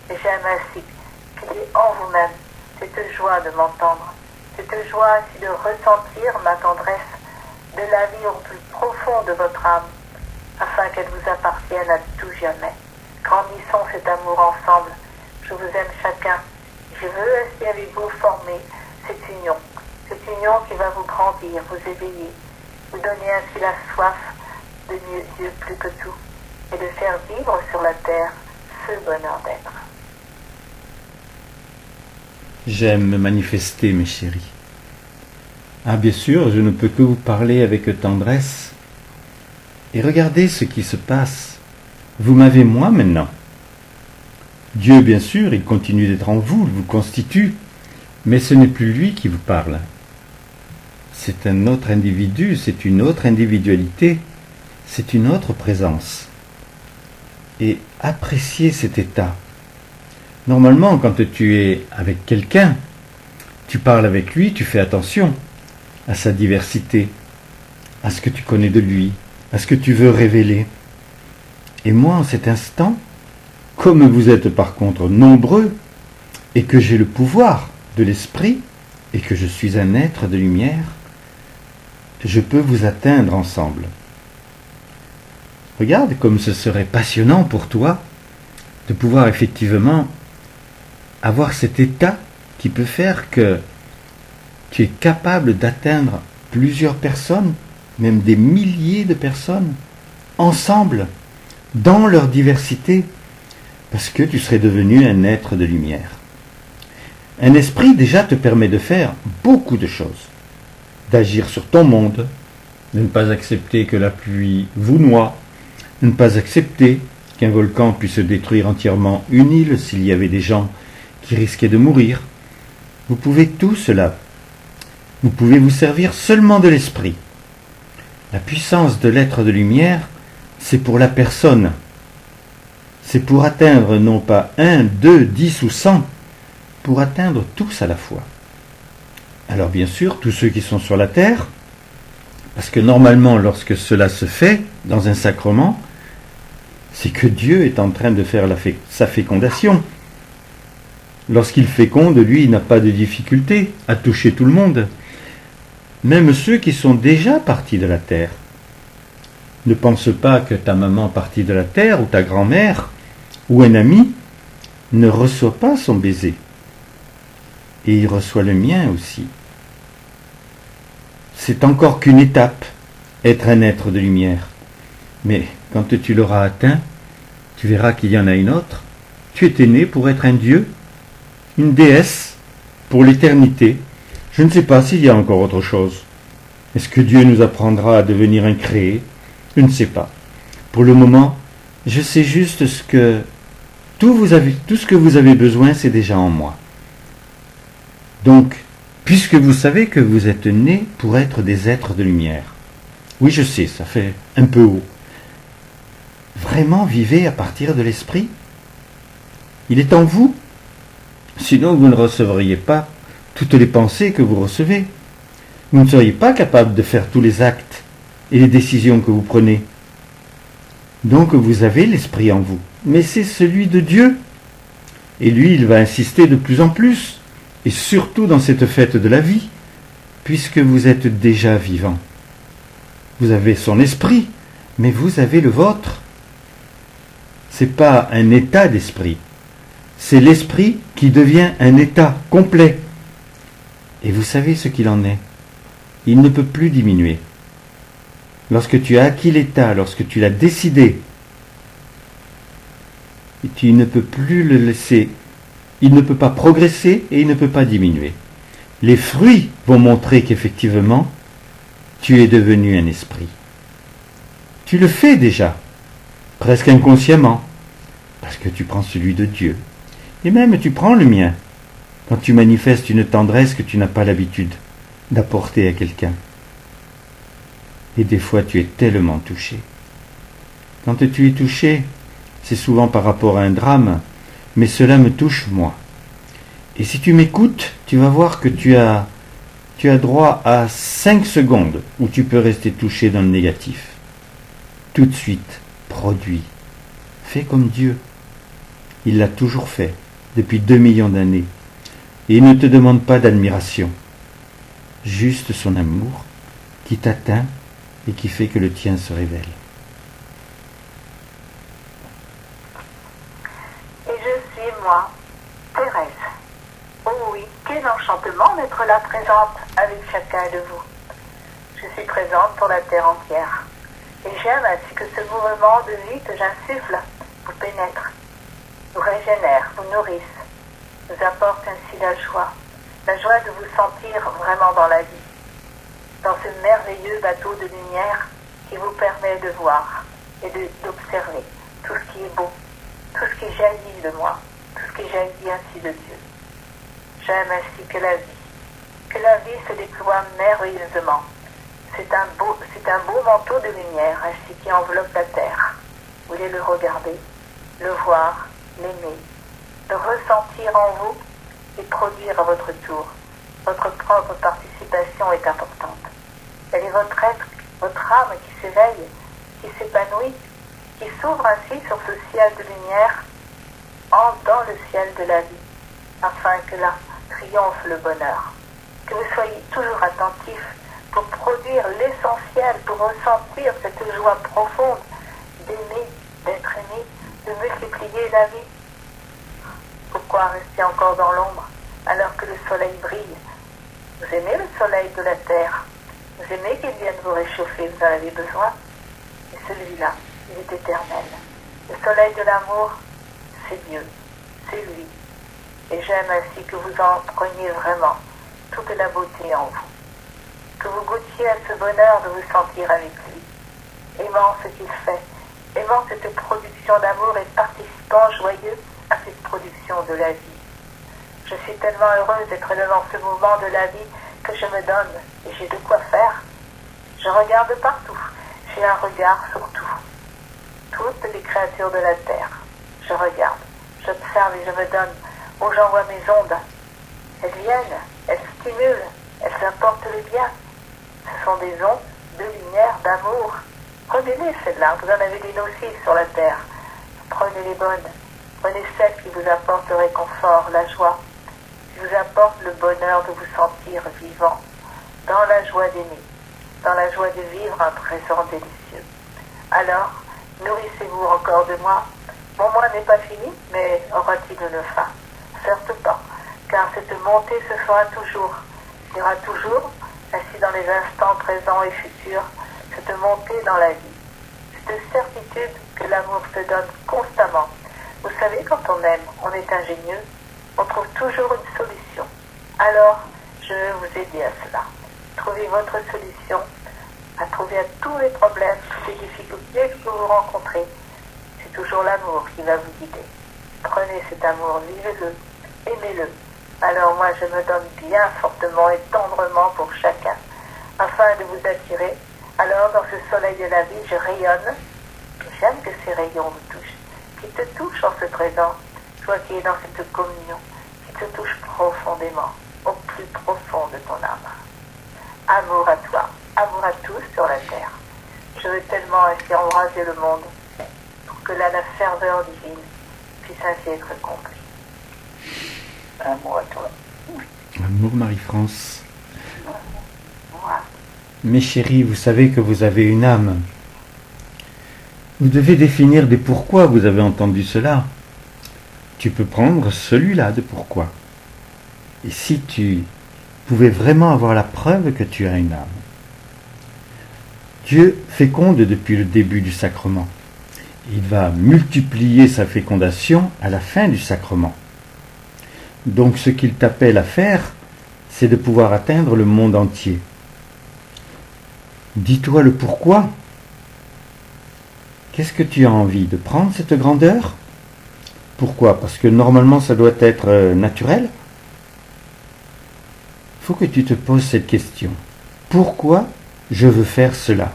et j'aime ainsi qu'il y ait en vous-même cette joie de m'entendre, cette joie ainsi de ressentir ma tendresse, de la vie au plus profond de votre âme, afin qu'elle vous appartienne à tout jamais. Grandissons cet amour ensemble. Je vous aime chacun. Je veux ainsi avec vous former cette union qui va vous grandir, vous éveiller, vous donner ainsi la soif de mieux Dieu plus que tout, et de faire vivre sur la terre ce bonheur d'être. J'aime me manifester, mes chéris. Ah, bien sûr, je ne peux que vous parler avec tendresse. Et regardez ce qui se passe. Vous m'avez moi maintenant. Dieu, bien sûr, il continue d'être en vous, il vous constitue, mais ce n'est plus lui qui vous parle. C'est un autre individu, c'est une autre individualité, c'est une autre présence. Et appréciez cet état. Normalement, quand tu es avec quelqu'un, tu parles avec lui, tu fais attention à sa diversité, à ce que tu connais de lui, à ce que tu veux révéler. Et moi, en cet instant, comme vous êtes par contre nombreux, et que j'ai le pouvoir de l'esprit, et que je suis un être de lumière, je peux vous atteindre ensemble. Regarde comme ce serait passionnant pour toi de pouvoir effectivement avoir cet état qui peut faire que tu es capable d'atteindre plusieurs personnes, même des milliers de personnes, ensemble, dans leur diversité, parce que tu serais devenu un être de lumière. Un esprit déjà te permet de faire beaucoup de choses, d'agir sur ton monde, de ne pas accepter que la pluie vous noie, de ne pas accepter qu'un volcan puisse détruire entièrement une île s'il y avait des gens qui risquaient de mourir. Vous pouvez tout cela. Vous pouvez vous servir seulement de l'esprit. La puissance de l'être de lumière, c'est pour la personne. C'est pour atteindre non pas 1, 2, 10 ou 100, pour atteindre tous à la fois. Alors bien sûr, tous ceux qui sont sur la terre, parce que normalement lorsque cela se fait dans un sacrement, c'est que Dieu est en train de faire sa fécondation. Lorsqu'il féconde, lui, il n'a pas de difficulté à toucher tout le monde. Même ceux qui sont déjà partis de la terre. Ne pense pas que ta maman partie de la terre, ou ta grand-mère, ou un ami, ne reçoit pas son baiser. Et il reçoit le mien aussi. C'est encore qu'une étape, être un être de lumière. Mais quand tu l'auras atteint, tu verras qu'il y en a une autre. Tu étais né pour être un dieu, une déesse, pour l'éternité. Je ne sais pas s'il y a encore autre chose. Est-ce que Dieu nous apprendra à devenir un créé? Je ne sais pas. Pour le moment, je sais juste que tout ce que vous avez besoin, c'est déjà en moi. Donc, puisque vous savez que vous êtes nés pour être des êtres de lumière. Oui, je sais, ça fait un peu haut. Vraiment vivez à partir de l'esprit. Il est en vous. Sinon, vous ne recevriez pas toutes les pensées que vous recevez. Vous ne seriez pas capable de faire tous les actes et les décisions que vous prenez. Donc vous avez l'esprit en vous. Mais c'est celui de Dieu. Et lui, il va insister de plus en plus. Et surtout dans cette fête de la vie, puisque vous êtes déjà vivant. Vous avez son esprit, mais vous avez le vôtre. Ce n'est pas un état d'esprit. C'est l'esprit qui devient un état complet. Et vous savez ce qu'il en est. Il ne peut plus diminuer. Lorsque tu as acquis l'état, lorsque tu l'as décidé, tu ne peux plus le laisser. Il ne peut pas progresser et il ne peut pas diminuer. Les fruits vont montrer qu'effectivement, tu es devenu un esprit. Tu le fais déjà, presque inconsciemment, parce que tu prends celui de Dieu. Et même tu prends le mien, quand tu manifestes une tendresse que tu n'as pas l'habitude d'apporter à quelqu'un. Et des fois tu es tellement touché. Quand tu es touché, c'est souvent par rapport à un drame, mais cela me touche moi. Et si tu m'écoutes, tu vas voir que tu as droit à 5 secondes où tu peux rester touché dans le négatif. Tout de suite, produis. Fais comme Dieu. Il l'a toujours fait, depuis 2 millions d'années. Et il ne te demande pas d'admiration. Juste son amour qui t'atteint et qui fait que le tien se révèle. Et je suis moi, Thérèse. Oh oui, quel enchantement d'être là présente avec chacun de vous. Je suis présente pour la terre entière. Et j'aime ainsi que ce mouvement de vie que j'insuffle vous pénètre, vous régénère, vous nourrisse, nous apporte ainsi la joie de vous sentir vraiment dans la vie, dans ce merveilleux bateau de lumière qui vous permet de voir et d'observer tout ce qui est beau, tout ce qui jaillit de moi, tout ce qui jaillit ainsi de Dieu. J'aime ainsi que la vie se déploie merveilleusement. C'est un beau manteau de lumière ainsi qui enveloppe la terre. Vous voulez le regarder, le voir, l'aimer, le ressentir en vous et produire à votre tour. Votre propre participation est importante. Elle est votre être, votre âme qui s'éveille, qui s'épanouit, qui s'ouvre ainsi sur ce ciel de lumière, dans le ciel de la vie, afin que là triomphe le bonheur. Que vous soyez toujours attentifs pour produire l'essentiel, pour ressentir cette joie profonde d'aimer, d'être aimé, de multiplier la vie. Pourquoi rester encore dans l'ombre alors que le soleil brille? Vous aimez le soleil de la terre, vous aimez qu'il vienne vous réchauffer, vous en avez besoin. Et celui-là, il est éternel. Le soleil de l'amour, c'est Dieu, c'est lui. Et j'aime ainsi que vous en preniez vraiment toute la beauté en vous. Que vous goûtiez à ce bonheur de vous sentir avec lui, aimant ce qu'il fait, aimant cette production d'amour et participant joyeux à cette production de la vie. Je suis tellement heureuse d'être dans ce mouvement de la vie que je me donne et j'ai de quoi faire. Je regarde partout, j'ai un regard sur tout. Toutes les créatures de la terre. Je regarde, j'observe et je me donne. Oh, j'envoie mes ondes. Elles viennent, elles stimulent, elles apportent le bien. Ce sont des ondes de lumière, d'amour. Prenez-les, celles-là. Vous en avez des nocives sur la terre. Prenez les bonnes. Prenez celles qui vous apportent le réconfort, la joie, qui vous apportent le bonheur de vous sentir vivant, dans la joie d'aimer, dans la joie de vivre un présent délicieux. Alors, nourrissez-vous encore de moi. Mon moi n'est pas fini, mais aura-t-il une fin? Certes pas, car cette montée se fera toujours. Il y aura toujours, ainsi dans les instants présents et futurs, cette montée dans la vie, cette certitude que l'amour se donne constamment. Vous savez, quand on aime, on est ingénieux, on trouve toujours une solution. Alors, je vais vous aider à cela. Trouvez votre solution, à trouver à tous les problèmes, toutes les difficultés que vous rencontrez. C'est toujours l'amour qui va vous guider. Prenez cet amour, vivez-le, aimez-le. Alors moi, je me donne bien fortement et tendrement pour chacun, afin de vous attirer. Alors, dans ce soleil de la vie, je rayonne. J'aime que ces rayons me touchent, qui te touchent en ce présent, toi qui es dans cette communion, qui te touche profondément, au plus profond de ton âme. Amour à toi, amour à tous sur la terre. Je veux tellement ainsi embraser le monde, pour que là, la ferveur divine puisse ainsi être accomplie. Amour à toi. Amour, Marie-France. Moi. Mes chéris, vous savez que vous avez une âme. Vous devez définir des pourquoi vous avez entendu cela. Tu peux prendre celui-là de pourquoi. Et si tu pouvais vraiment avoir la preuve que tu as une âme. Dieu féconde depuis le début du sacrement. Il va multiplier sa fécondation à la fin du sacrement. Donc ce qu'il t'appelle à faire, c'est de pouvoir atteindre le monde entier. Dis-toi le pourquoi. Qu'est-ce que tu as envie de prendre cette grandeur? Pourquoi? Parce que normalement ça doit être naturel. Il faut que tu te poses cette question. Pourquoi je veux faire cela?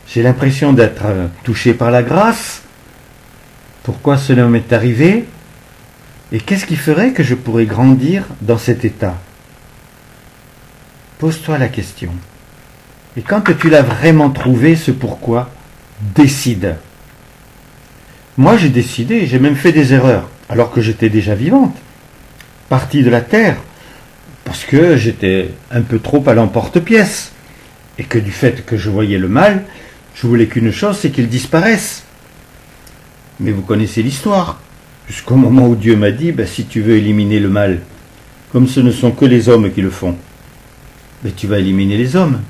J'ai l'impression d'être touché par la grâce, Pourquoi cela m'est arrivé? Et qu'est-ce qui ferait que je pourrais grandir dans cet état? Pose-toi la question. Et quand tu l'as vraiment trouvé, ce pourquoi, décide. Moi, j'ai décidé, j'ai même fait des erreurs, alors que j'étais déjà vivante, partie de la terre, parce que j'étais un peu trop à l'emporte-pièce, et que du fait que je voyais le mal, je voulais qu'une chose, c'est qu'il disparaisse. Mais vous connaissez l'histoire, jusqu'au moment où Dieu m'a dit, si tu veux éliminer le mal, comme ce ne sont que les hommes qui le font, tu vas éliminer les hommes.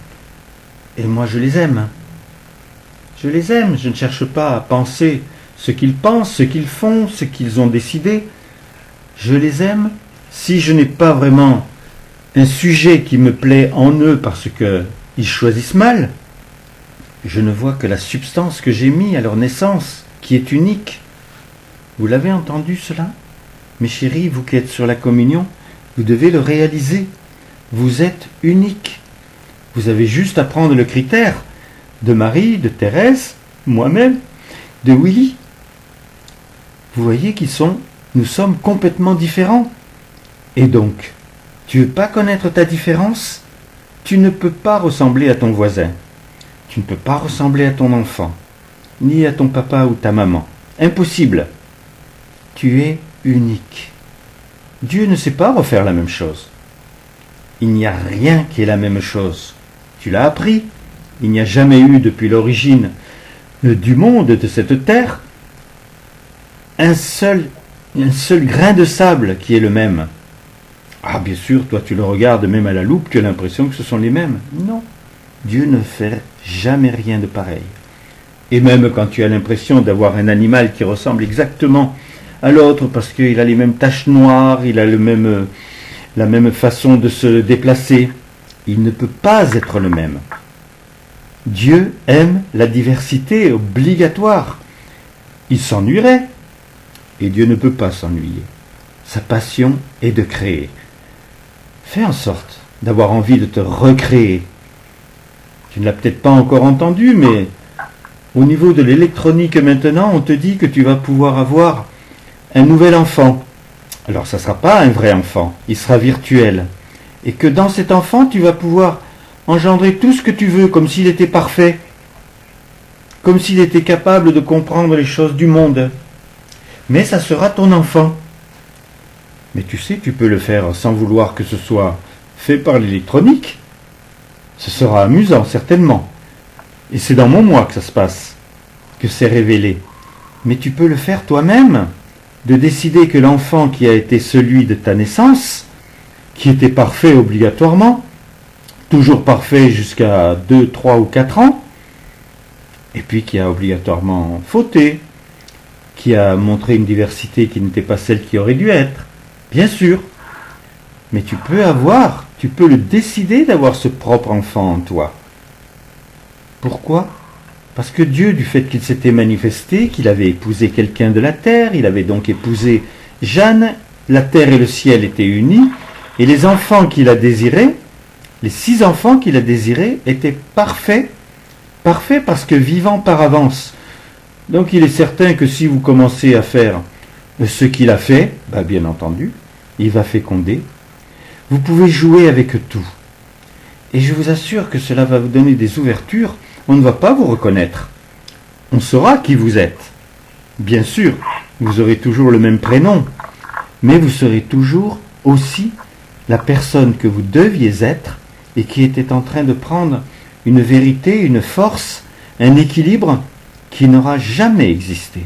Et moi, je les aime. Je les aime, je ne cherche pas à penser ce qu'ils pensent, ce qu'ils font, ce qu'ils ont décidé. Je les aime. Si je n'ai pas vraiment un sujet qui me plaît en eux parce qu'ils choisissent mal, je ne vois que la substance que j'ai mise à leur naissance, qui est unique. Vous l'avez entendu cela? Mes chéris, vous qui êtes sur la communion, vous devez le réaliser. Vous êtes unique. Vous avez juste à prendre le critère de Marie, de Thérèse, moi-même, de Willy. Vous voyez nous sommes complètement différents. Et donc, tu veux pas connaître ta différence? Tu ne peux pas ressembler à ton voisin. Tu ne peux pas ressembler à ton enfant, ni à ton papa ou ta maman. Impossible. Tu es unique. Dieu ne sait pas refaire la même chose. Il n'y a rien qui est la même chose. Tu l'as appris. Il n'y a jamais eu depuis l'origine du monde, de cette terre, un seul grain de sable qui est le même. Ah, bien sûr, toi tu le regardes même à la loupe, tu as l'impression que ce sont les mêmes. Non, Dieu ne fait jamais rien de pareil. Et même quand tu as l'impression d'avoir un animal qui ressemble exactement à l'autre, parce qu'il a les mêmes taches noires, il a la même façon de se déplacer, il ne peut pas être le même. Dieu aime la diversité obligatoire. Il s'ennuierait. Et Dieu ne peut pas s'ennuyer. Sa passion est de créer. Fais en sorte d'avoir envie de te recréer. Tu ne l'as peut-être pas encore entendu, mais au niveau de l'électronique maintenant, on te dit que tu vas pouvoir avoir un nouvel enfant. Alors ça ne sera pas un vrai enfant, il sera virtuel. Et que dans cet enfant, tu vas pouvoir engendrer tout ce que tu veux, comme s'il était parfait, comme s'il était capable de comprendre les choses du monde. Mais ça sera ton enfant. Mais tu sais, tu peux le faire sans vouloir que ce soit fait par l'électronique. Ce sera amusant, certainement. Et c'est dans mon moi que ça se passe, que c'est révélé. Mais tu peux le faire toi-même, de décider que l'enfant qui a été celui de ta naissance, qui était parfait obligatoirement, toujours parfait jusqu'à 2, 3 ou 4 ans, et puis qui a obligatoirement fauté, qui a montré une diversité qui n'était pas celle qui aurait dû être, bien sûr. Mais tu peux le décider d'avoir ce propre enfant en toi. Pourquoi? Parce que Dieu, du fait qu'il s'était manifesté, qu'il avait épousé quelqu'un de la terre, il avait donc épousé Jeanne, la terre et le ciel étaient unis, et les enfants qu'il a désirés, les 6 enfants qu'il a désirés, étaient parfaits parce que vivants par avance. Donc il est certain que si vous commencez à faire ce qu'il a fait, bien entendu, il va féconder. Vous pouvez jouer avec tout. Et je vous assure que cela va vous donner des ouvertures. On ne va pas vous reconnaître. On saura qui vous êtes. Bien sûr, vous aurez toujours le même prénom, mais vous serez toujours aussi la personne que vous deviez être et qui était en train de prendre une vérité, une force, un équilibre qui n'aura jamais existé.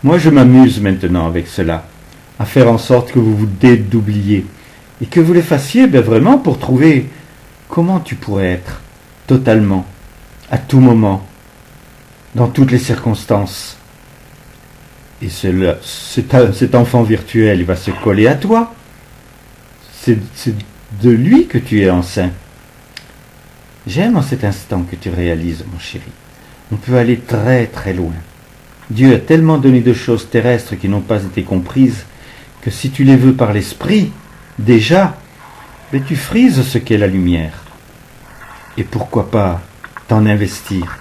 Moi, je m'amuse maintenant avec cela, à faire en sorte que vous vous dédoubliez et que vous le fassiez vraiment pour trouver comment tu pourrais être totalement, à tout moment, dans toutes les circonstances. Et cet enfant virtuel, il va se coller à toi. C'est de lui que tu es enceint. J'aime en cet instant que tu réalises, mon chéri. On peut aller très très loin. Dieu a tellement donné de choses terrestres qui n'ont pas été comprises que si tu les veux par l'esprit, déjà, tu frises ce qu'est la lumière. Et pourquoi pas t'en investir?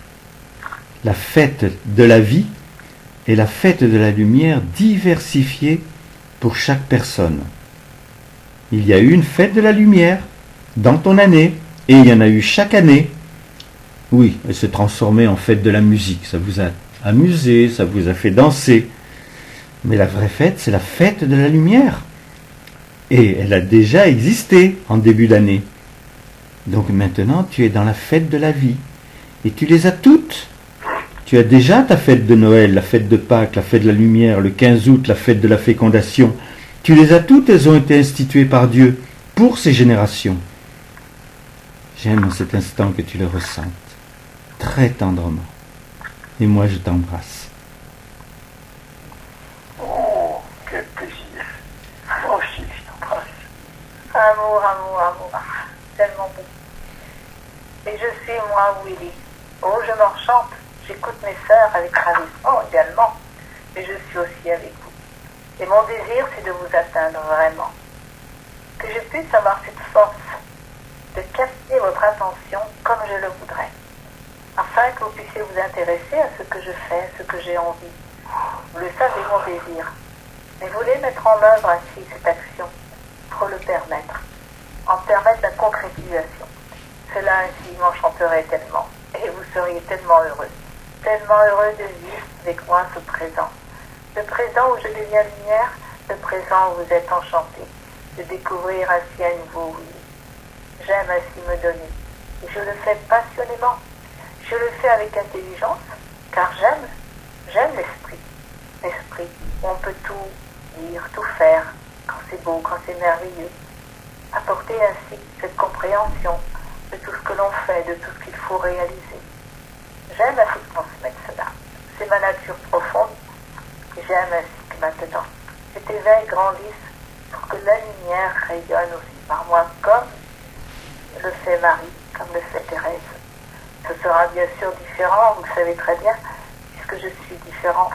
La fête de la vie est la fête de la lumière diversifiée pour chaque personne. Il y a eu une fête de la lumière dans ton année, et il y en a eu chaque année. Oui, elle s'est transformée en fête de la musique, ça vous a amusé, ça vous a fait danser. Mais la vraie fête, c'est la fête de la lumière. Et elle a déjà existé en début d'année. Donc maintenant, tu es dans la fête de la vie. Et tu les as toutes. Tu as déjà ta fête de Noël, la fête de Pâques, la fête de la lumière, le 15 août, la fête de la fécondation. Tu les as toutes, elles ont été instituées par Dieu pour ces générations. J'aime en cet instant que tu le ressentes, très tendrement. Et moi, je t'embrasse. Oh, quel plaisir. Moi aussi, je t'embrasse. Amour, amour, amour. Tellement beau. Et je suis moi, Willy. Oh, je m'enchante. J'écoute mes sœurs avec ravissement également. Et je suis aussi avec vous. Et mon désir, c'est de vous atteindre vraiment. Que je puisse avoir cette force de capter votre attention comme je le voudrais. Afin que vous puissiez vous intéresser à ce que je fais, ce que j'ai envie. Vous le savez, mon désir. Mais vous voulez mettre en œuvre ainsi cette action pour le permettre. En permettre la concrétisation. Cela ainsi m'enchanterait tellement. Et vous seriez tellement heureux. Tellement heureux de vivre avec moi ce présent. Le présent où je deviens lumière, le présent où vous êtes enchanté. De découvrir ainsi à nouveau, oui. J'aime ainsi me donner. Et je le fais passionnément. Je le fais avec intelligence, car j'aime l'esprit. L'esprit où on peut tout dire, tout faire, quand c'est beau, quand c'est merveilleux. Apporter ainsi cette compréhension de tout ce que l'on fait, de tout ce qu'il faut réaliser. J'aime ainsi transmettre cela. C'est ma nature profonde. Et j'aime ainsi que maintenant, cet éveil grandisse pour que la lumière rayonne aussi par moi, comme le fait Marie, comme le fait Thérèse. Ce sera bien sûr différent, vous le savez très bien, puisque je suis différent,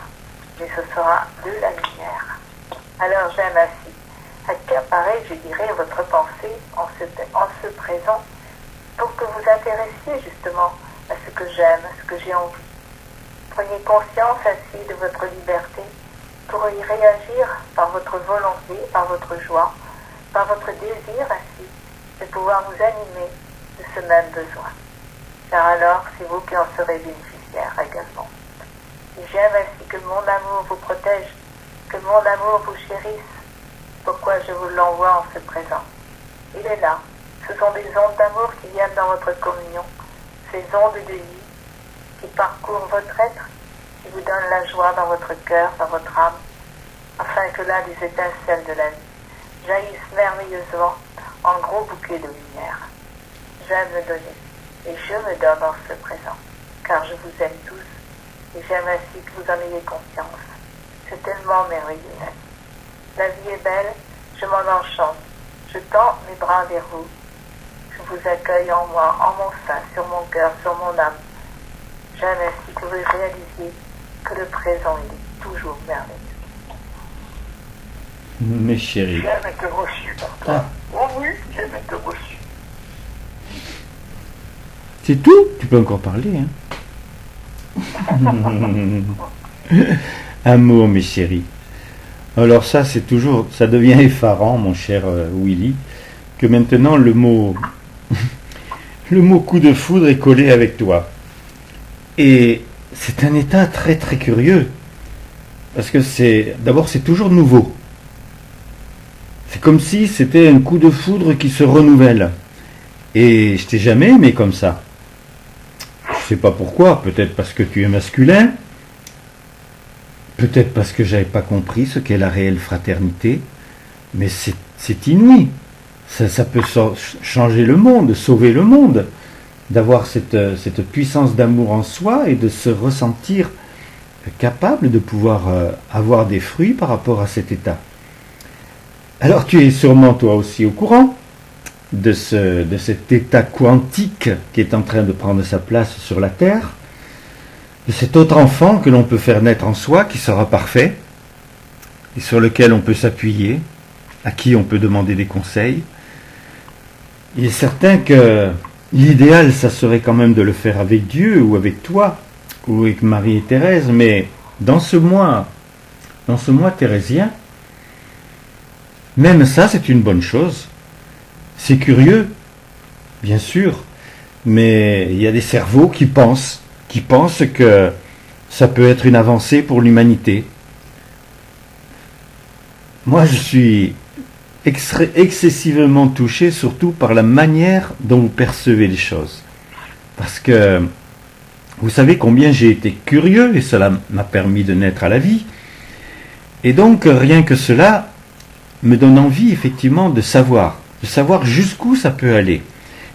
mais ce sera de la lumière. Alors j'aime ainsi accaparer, je dirais, votre pensée en ce présent, pour que vous intéressiez justement à ce que j'aime, à ce que j'ai envie. Prenez conscience ainsi de votre liberté pour y réagir par votre volonté, par votre joie, par votre désir ainsi de pouvoir vous animer de ce même besoin. Car alors, c'est vous qui en serez bénéficiaire également. Et j'aime ainsi que mon amour vous protège, que mon amour vous chérisse. Pourquoi je vous l'envoie en ce présent? Il est là. Ce sont des ondes d'amour qui viennent dans votre communion, ces ondes de vie qui parcourent votre être, qui vous donnent la joie dans votre cœur, dans votre âme, afin que là, les étincelles de la vie jaillissent merveilleusement en gros bouquets de lumière. J'aime me donner, et je me donne en ce présent, car je vous aime tous, et j'aime ainsi que vous en ayez conscience. C'est tellement merveilleux. La vie est belle, je m'en enchante, je tends mes bras vers vous, je vous accueille en moi, en mon sein, sur mon cœur, sur mon âme. J'aime ainsi que vous réalisiez que le présent il est toujours merveilleux. Mes chéris. J'aime être reçu par toi. Oh oui, j'aime être reçu. C'est tout? Tu peux encore parler, hein? Amour, mes chéris. Alors ça, c'est toujours, ça devient effarant, mon cher Willy, que maintenant le mot coup de foudre est collé avec toi. Et c'est un état très très curieux, parce que d'abord c'est toujours nouveau. C'est comme si c'était un coup de foudre qui se renouvelle. Et je t'ai jamais aimé comme ça. Je sais pas pourquoi, peut-être parce que tu es masculin, peut-être parce que j'avais pas compris ce qu'est la réelle fraternité, mais c'est inouï. Ça peut changer le monde, sauver le monde, d'avoir cette puissance d'amour en soi et de se ressentir capable de pouvoir avoir des fruits par rapport à cet état. Alors tu es sûrement toi aussi au courant de cet état quantique qui est en train de prendre sa place sur la Terre, de cet autre enfant que l'on peut faire naître en soi, qui sera parfait, et sur lequel on peut s'appuyer, à qui on peut demander des conseils. Il est certain que l'idéal, ça serait quand même de le faire avec Dieu, ou avec toi, ou avec Marie et Thérèse, mais dans ce mois thérésien, même ça c'est une bonne chose. C'est curieux, bien sûr, mais il y a des cerveaux qui pensent que ça peut être une avancée pour l'humanité. Moi je suis excessivement touché, surtout par la manière dont vous percevez les choses. Parce que vous savez combien j'ai été curieux, et cela m'a permis de naître à la vie. Et donc, rien que cela me donne envie, effectivement, de savoir jusqu'où ça peut aller.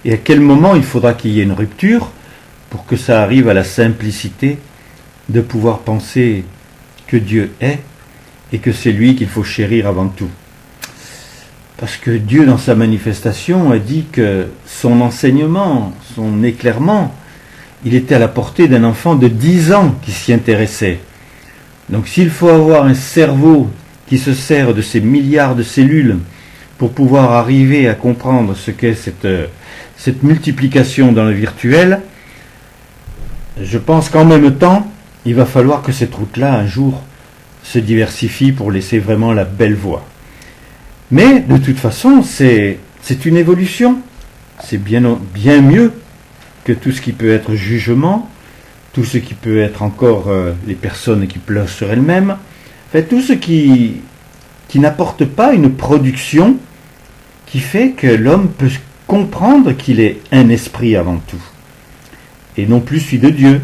Et à quel moment il faudra qu'il y ait une rupture pour que ça arrive à la simplicité de pouvoir penser que Dieu est et que c'est lui qu'il faut chérir avant tout. Parce que Dieu, dans sa manifestation, a dit que son enseignement, son éclairement, il était à la portée d'un enfant de 10 ans qui s'y intéressait. Donc s'il faut avoir un cerveau qui se sert de ces milliards de cellules pour pouvoir arriver à comprendre ce qu'est cette multiplication dans le virtuel, je pense qu'en même temps, il va falloir que cette route-là, un jour, se diversifie pour laisser vraiment la belle voie. Mais, de toute façon, c'est une évolution. C'est bien mieux que tout ce qui peut être jugement, tout ce qui peut être encore les personnes qui pleurent sur elles-mêmes, enfin, tout ce qui n'apporte pas une production qui fait que l'homme peut comprendre qu'il est un esprit avant tout, et non plus celui de Dieu,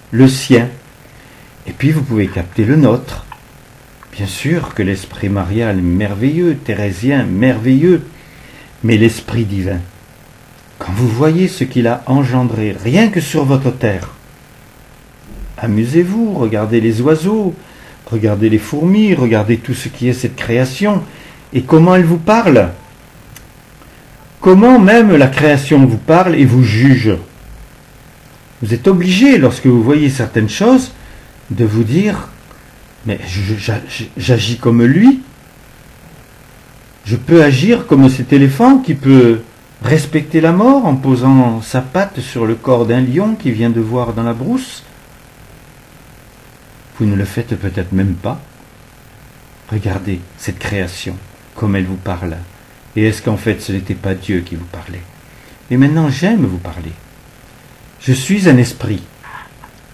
le sien. Et puis vous pouvez capter le nôtre. Bien sûr que l'esprit marial est merveilleux, thérésien, merveilleux, mais l'esprit divin, quand vous voyez ce qu'il a engendré, rien que sur votre terre, amusez-vous, regardez les oiseaux, regardez les fourmis, regardez tout ce qui est cette création, et comment elle vous parle. Comment même la création vous parle et vous juge. Vous êtes obligé, lorsque vous voyez certaines choses, de vous dire « mais j'agis comme lui. Je peux agir comme cet éléphant qui peut respecter la mort en posant sa patte sur le corps d'un lion qui vient de voir dans la brousse. Vous ne le faites peut-être même pas. Regardez cette création, comme elle vous parle. Et est-ce qu'en fait ce n'était pas Dieu qui vous parlait? Et maintenant j'aime vous parler. Je suis un esprit.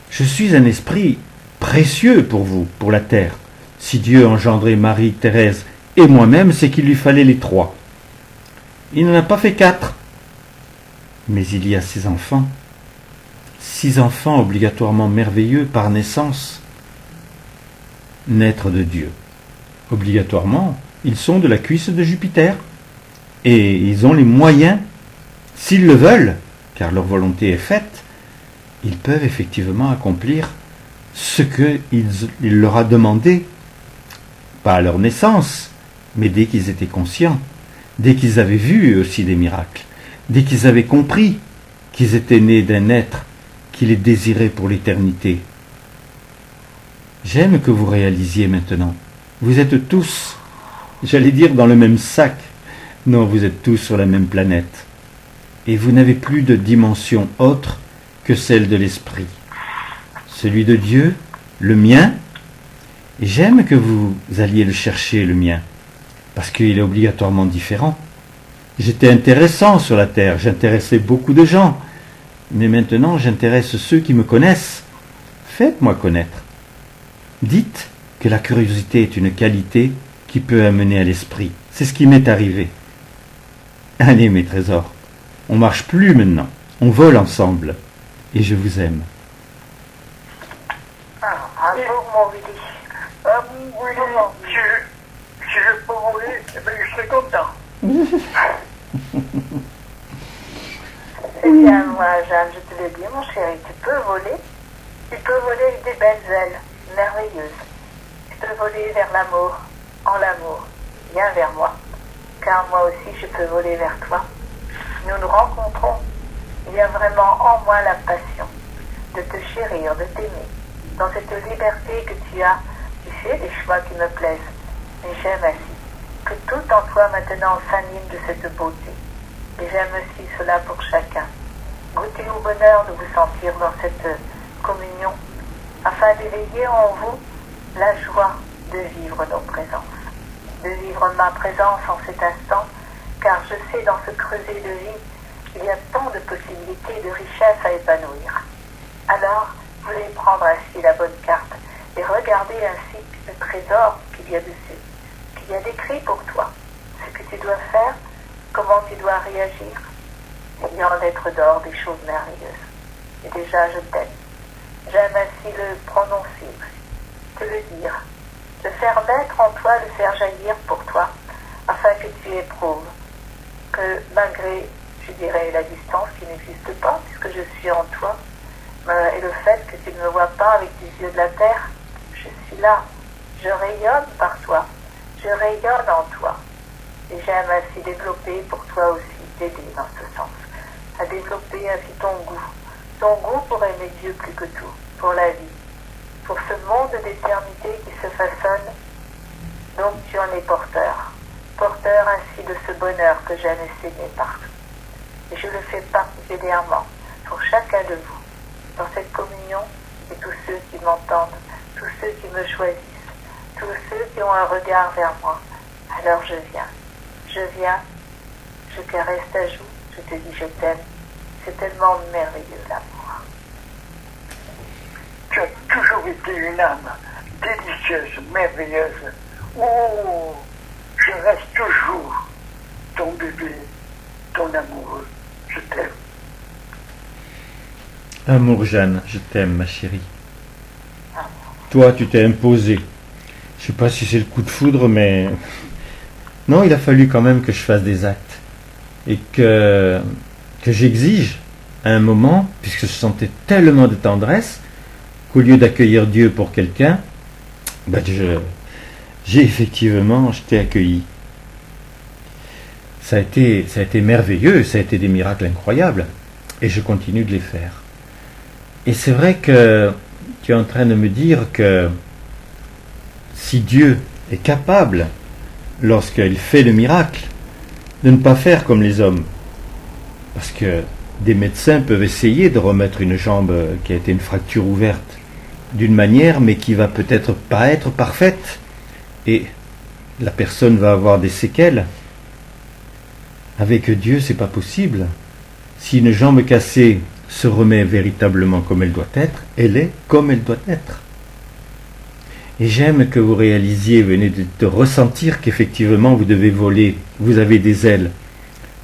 Je suis un esprit précieux pour vous, pour la terre. Si Dieu engendrait Marie, Thérèse et moi-même, c'est qu'il lui fallait les 3. Il n'en a pas fait 4. Mais il y a 6 enfants. 6 enfants obligatoirement merveilleux par naissance. Naître de Dieu. Obligatoirement, ils sont de la cuisse de Jupiter. Et ils ont les moyens, s'ils le veulent, car leur volonté est faite, ils peuvent effectivement accomplir ce qu'il leur a demandé, pas à leur naissance, mais dès qu'ils étaient conscients, dès qu'ils avaient vu aussi des miracles, dès qu'ils avaient compris qu'ils étaient nés d'un être qui les désirait pour l'éternité. J'aime que vous réalisiez maintenant, vous êtes tous, j'allais dire dans le même sac, non, vous êtes tous sur la même planète, et vous n'avez plus de dimension autre que celle de l'esprit. Celui de Dieu, le mien, et j'aime que vous alliez le chercher, le mien, parce qu'il est obligatoirement différent. J'étais intéressant sur la terre, j'intéressais beaucoup de gens, mais maintenant j'intéresse ceux qui me connaissent. Faites-moi connaître. Dites que la curiosité est une qualité qui peut amener à l'esprit. C'est ce qui m'est arrivé. Allez mes trésors, on marche plus maintenant, on vole ensemble, et je vous aime. Bravo, mon Willy. Oui, si je peux voler, eh bien, je serais content. C'est bien, moi, Jeanne, je te le dis, mon chéri, tu peux voler. Tu peux voler avec des belles ailes, merveilleuses. Tu peux voler vers l'amour, en l'amour. Viens vers moi, car moi aussi je peux voler vers toi. Nous nous rencontrons. Il y a vraiment en moi la passion de te chérir, de t'aimer. Dans cette liberté que tu as, tu fais des choix qui me plaisent. Et j'aime ainsi que tout en toi maintenant s'anime de cette beauté. Et j'aime aussi cela pour chacun. Goûtez au bonheur de vous sentir dans cette communion afin d'éveiller en vous la joie de vivre nos présences, de vivre ma présence en cet instant, car je sais dans ce creuset de vie qu'il y a tant de possibilités de richesse à épanouir. Alors, veuillez prendre ainsi la bonne carte et regarder ainsi le trésor qu'il y a dessus, qu'il y a décrit pour toi, ce que tu dois faire, comment tu dois réagir. Il y a en lettres d'or des choses merveilleuses. Et déjà, je t'aime. J'aime ainsi le prononcer aussi, te le dire, le faire naître en toi, le faire jaillir pour toi, afin que tu éprouves que malgré, je dirais, la distance qui n'existe pas, puisque je suis en toi, et le fait que tu ne me vois pas avec tes yeux de la terre, je suis là, je rayonne par toi, je rayonne en toi. Et j'aime ainsi développer pour toi aussi, t'aider dans ce sens, à développer ainsi ton goût pour aimer Dieu plus que tout, pour la vie, pour ce monde d'éternité qui se façonne. Donc tu en es porteur ainsi de ce bonheur que j'aime essayer partout. Et je le fais particulièrement pour chacun de vous, dans cette communion, et tous ceux qui m'entendent, tous ceux qui me choisissent, tous ceux qui ont un regard vers moi. Alors je viens, je caresse ta joue, je te dis je t'aime. C'est tellement merveilleux l'amour. Tu as toujours été une âme délicieuse, merveilleuse. Oh, je reste toujours ton bébé, ton amoureux. Je t'aime. Amour Jeanne, je t'aime ma chérie. Toi, tu t'es imposé. Je sais pas si c'est le coup de foudre, mais... Non, il a fallu quand même que je fasse des actes. Et que j'exige à un moment, puisque je sentais tellement de tendresse, qu'au lieu d'accueillir Dieu pour quelqu'un, je t'ai accueilli. Ça a été merveilleux, ça a été des miracles incroyables, et je continue de les faire. Et c'est vrai que tu es en train de me dire que si Dieu est capable, lorsqu'il fait le miracle, de ne pas faire comme les hommes, parce que des médecins peuvent essayer de remettre une jambe qui a été une fracture ouverte d'une manière, mais qui va peut-être pas être parfaite, et la personne va avoir des séquelles. Avec Dieu, c'est pas possible. Si une jambe cassée se remet véritablement comme elle doit être, elle est comme elle doit être. Et j'aime que vous réalisiez, venez de ressentir qu'effectivement vous devez voler, vous avez des ailes.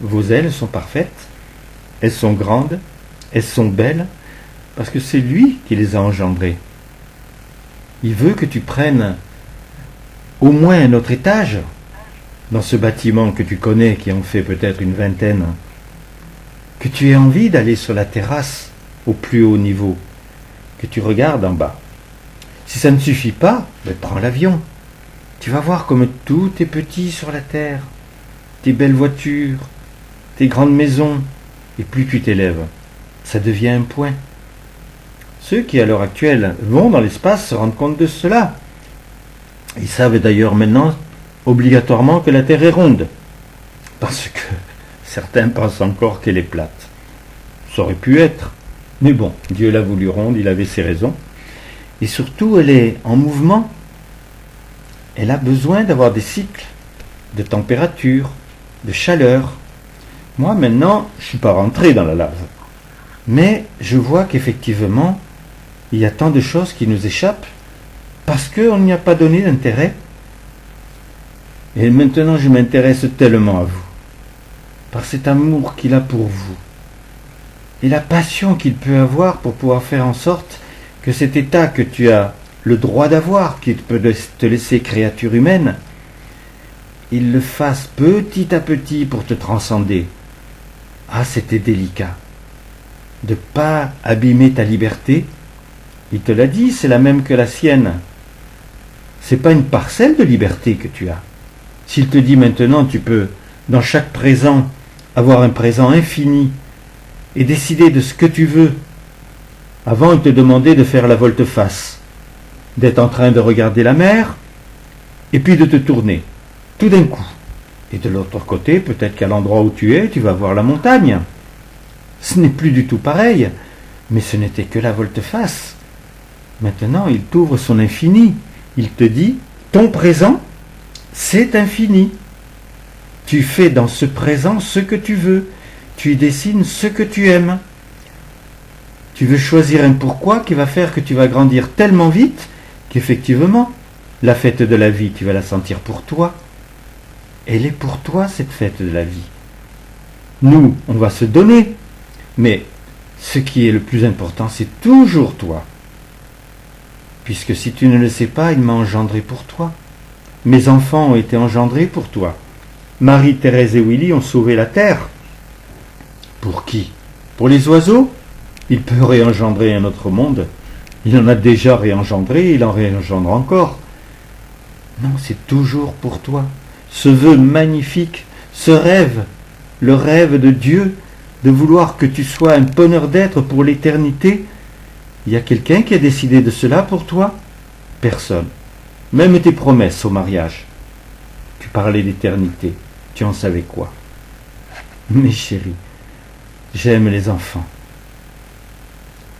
Vos ailes sont parfaites, elles sont grandes, elles sont belles, parce que c'est lui qui les a engendrées. Il veut que tu prennes au moins un autre étage dans ce bâtiment que tu connais, qui en fait peut-être une vingtaine, que tu aies envie d'aller sur la terrasse au plus haut niveau, que tu regardes en bas. Si ça ne suffit pas, prends l'avion. Tu vas voir comme tout est petit sur la terre, tes belles voitures, tes grandes maisons, et plus tu t'élèves, ça devient un point. Ceux qui à l'heure actuelle vont dans l'espace se rendent compte de cela. Ils savent d'ailleurs maintenant obligatoirement que la Terre est ronde, parce que certains pensent encore qu'elle est plate. Ça aurait pu être, mais bon, Dieu l'a voulu ronde, il avait ses raisons. Et surtout, elle est en mouvement. Elle a besoin d'avoir des cycles de température, de chaleur. Moi, maintenant, je ne suis pas rentré dans la lave. Mais je vois qu'effectivement, il y a tant de choses qui nous échappent parce qu'on n'y a pas donné d'intérêt. Et maintenant, je m'intéresse tellement à vous, par cet amour qu'il a pour vous, et la passion qu'il peut avoir pour pouvoir faire en sorte que cet état que tu as le droit d'avoir, qui peut te laisser créature humaine, il le fasse petit à petit pour te transcender. Ah, c'était délicat. De ne pas abîmer ta liberté. Il te l'a dit, c'est la même que la sienne. C'est pas une parcelle de liberté que tu as. S'il te dit maintenant, tu peux, dans chaque présent, avoir un présent infini et décider de ce que tu veux. Avant, il te demandait de faire la volte-face, d'être en train de regarder la mer, et puis de te tourner, tout d'un coup. Et de l'autre côté, peut-être qu'à l'endroit où tu es, tu vas voir la montagne. Ce n'est plus du tout pareil, mais ce n'était que la volte-face. Maintenant, il t'ouvre son infini. Il te dit, ton présent, c'est infini. Tu fais dans ce présent ce que tu veux. Tu y dessines ce que tu aimes. Tu veux choisir un pourquoi qui va faire que tu vas grandir tellement vite qu'effectivement, la fête de la vie, tu vas la sentir pour toi. Elle est pour toi, cette fête de la vie. Nous, on va se donner. Mais ce qui est le plus important, c'est toujours toi. Puisque si tu ne le sais pas, il m'a engendré pour toi. Mes enfants ont été engendrés pour toi. Marie, Thérèse et Willy ont sauvé la terre. Pour qui? Pour les oiseaux? Il peut réengendrer un autre monde. Il en a déjà réengendré, il en réengendre encore. Non, c'est toujours pour toi. Ce vœu magnifique, ce rêve, le rêve de Dieu, de vouloir que tu sois un bonheur d'être pour l'éternité. Il y a quelqu'un qui a décidé de cela pour toi? Personne. Même tes promesses au mariage. Tu parlais d'éternité. Tu en savais quoi? Mes chéris, j'aime les enfants.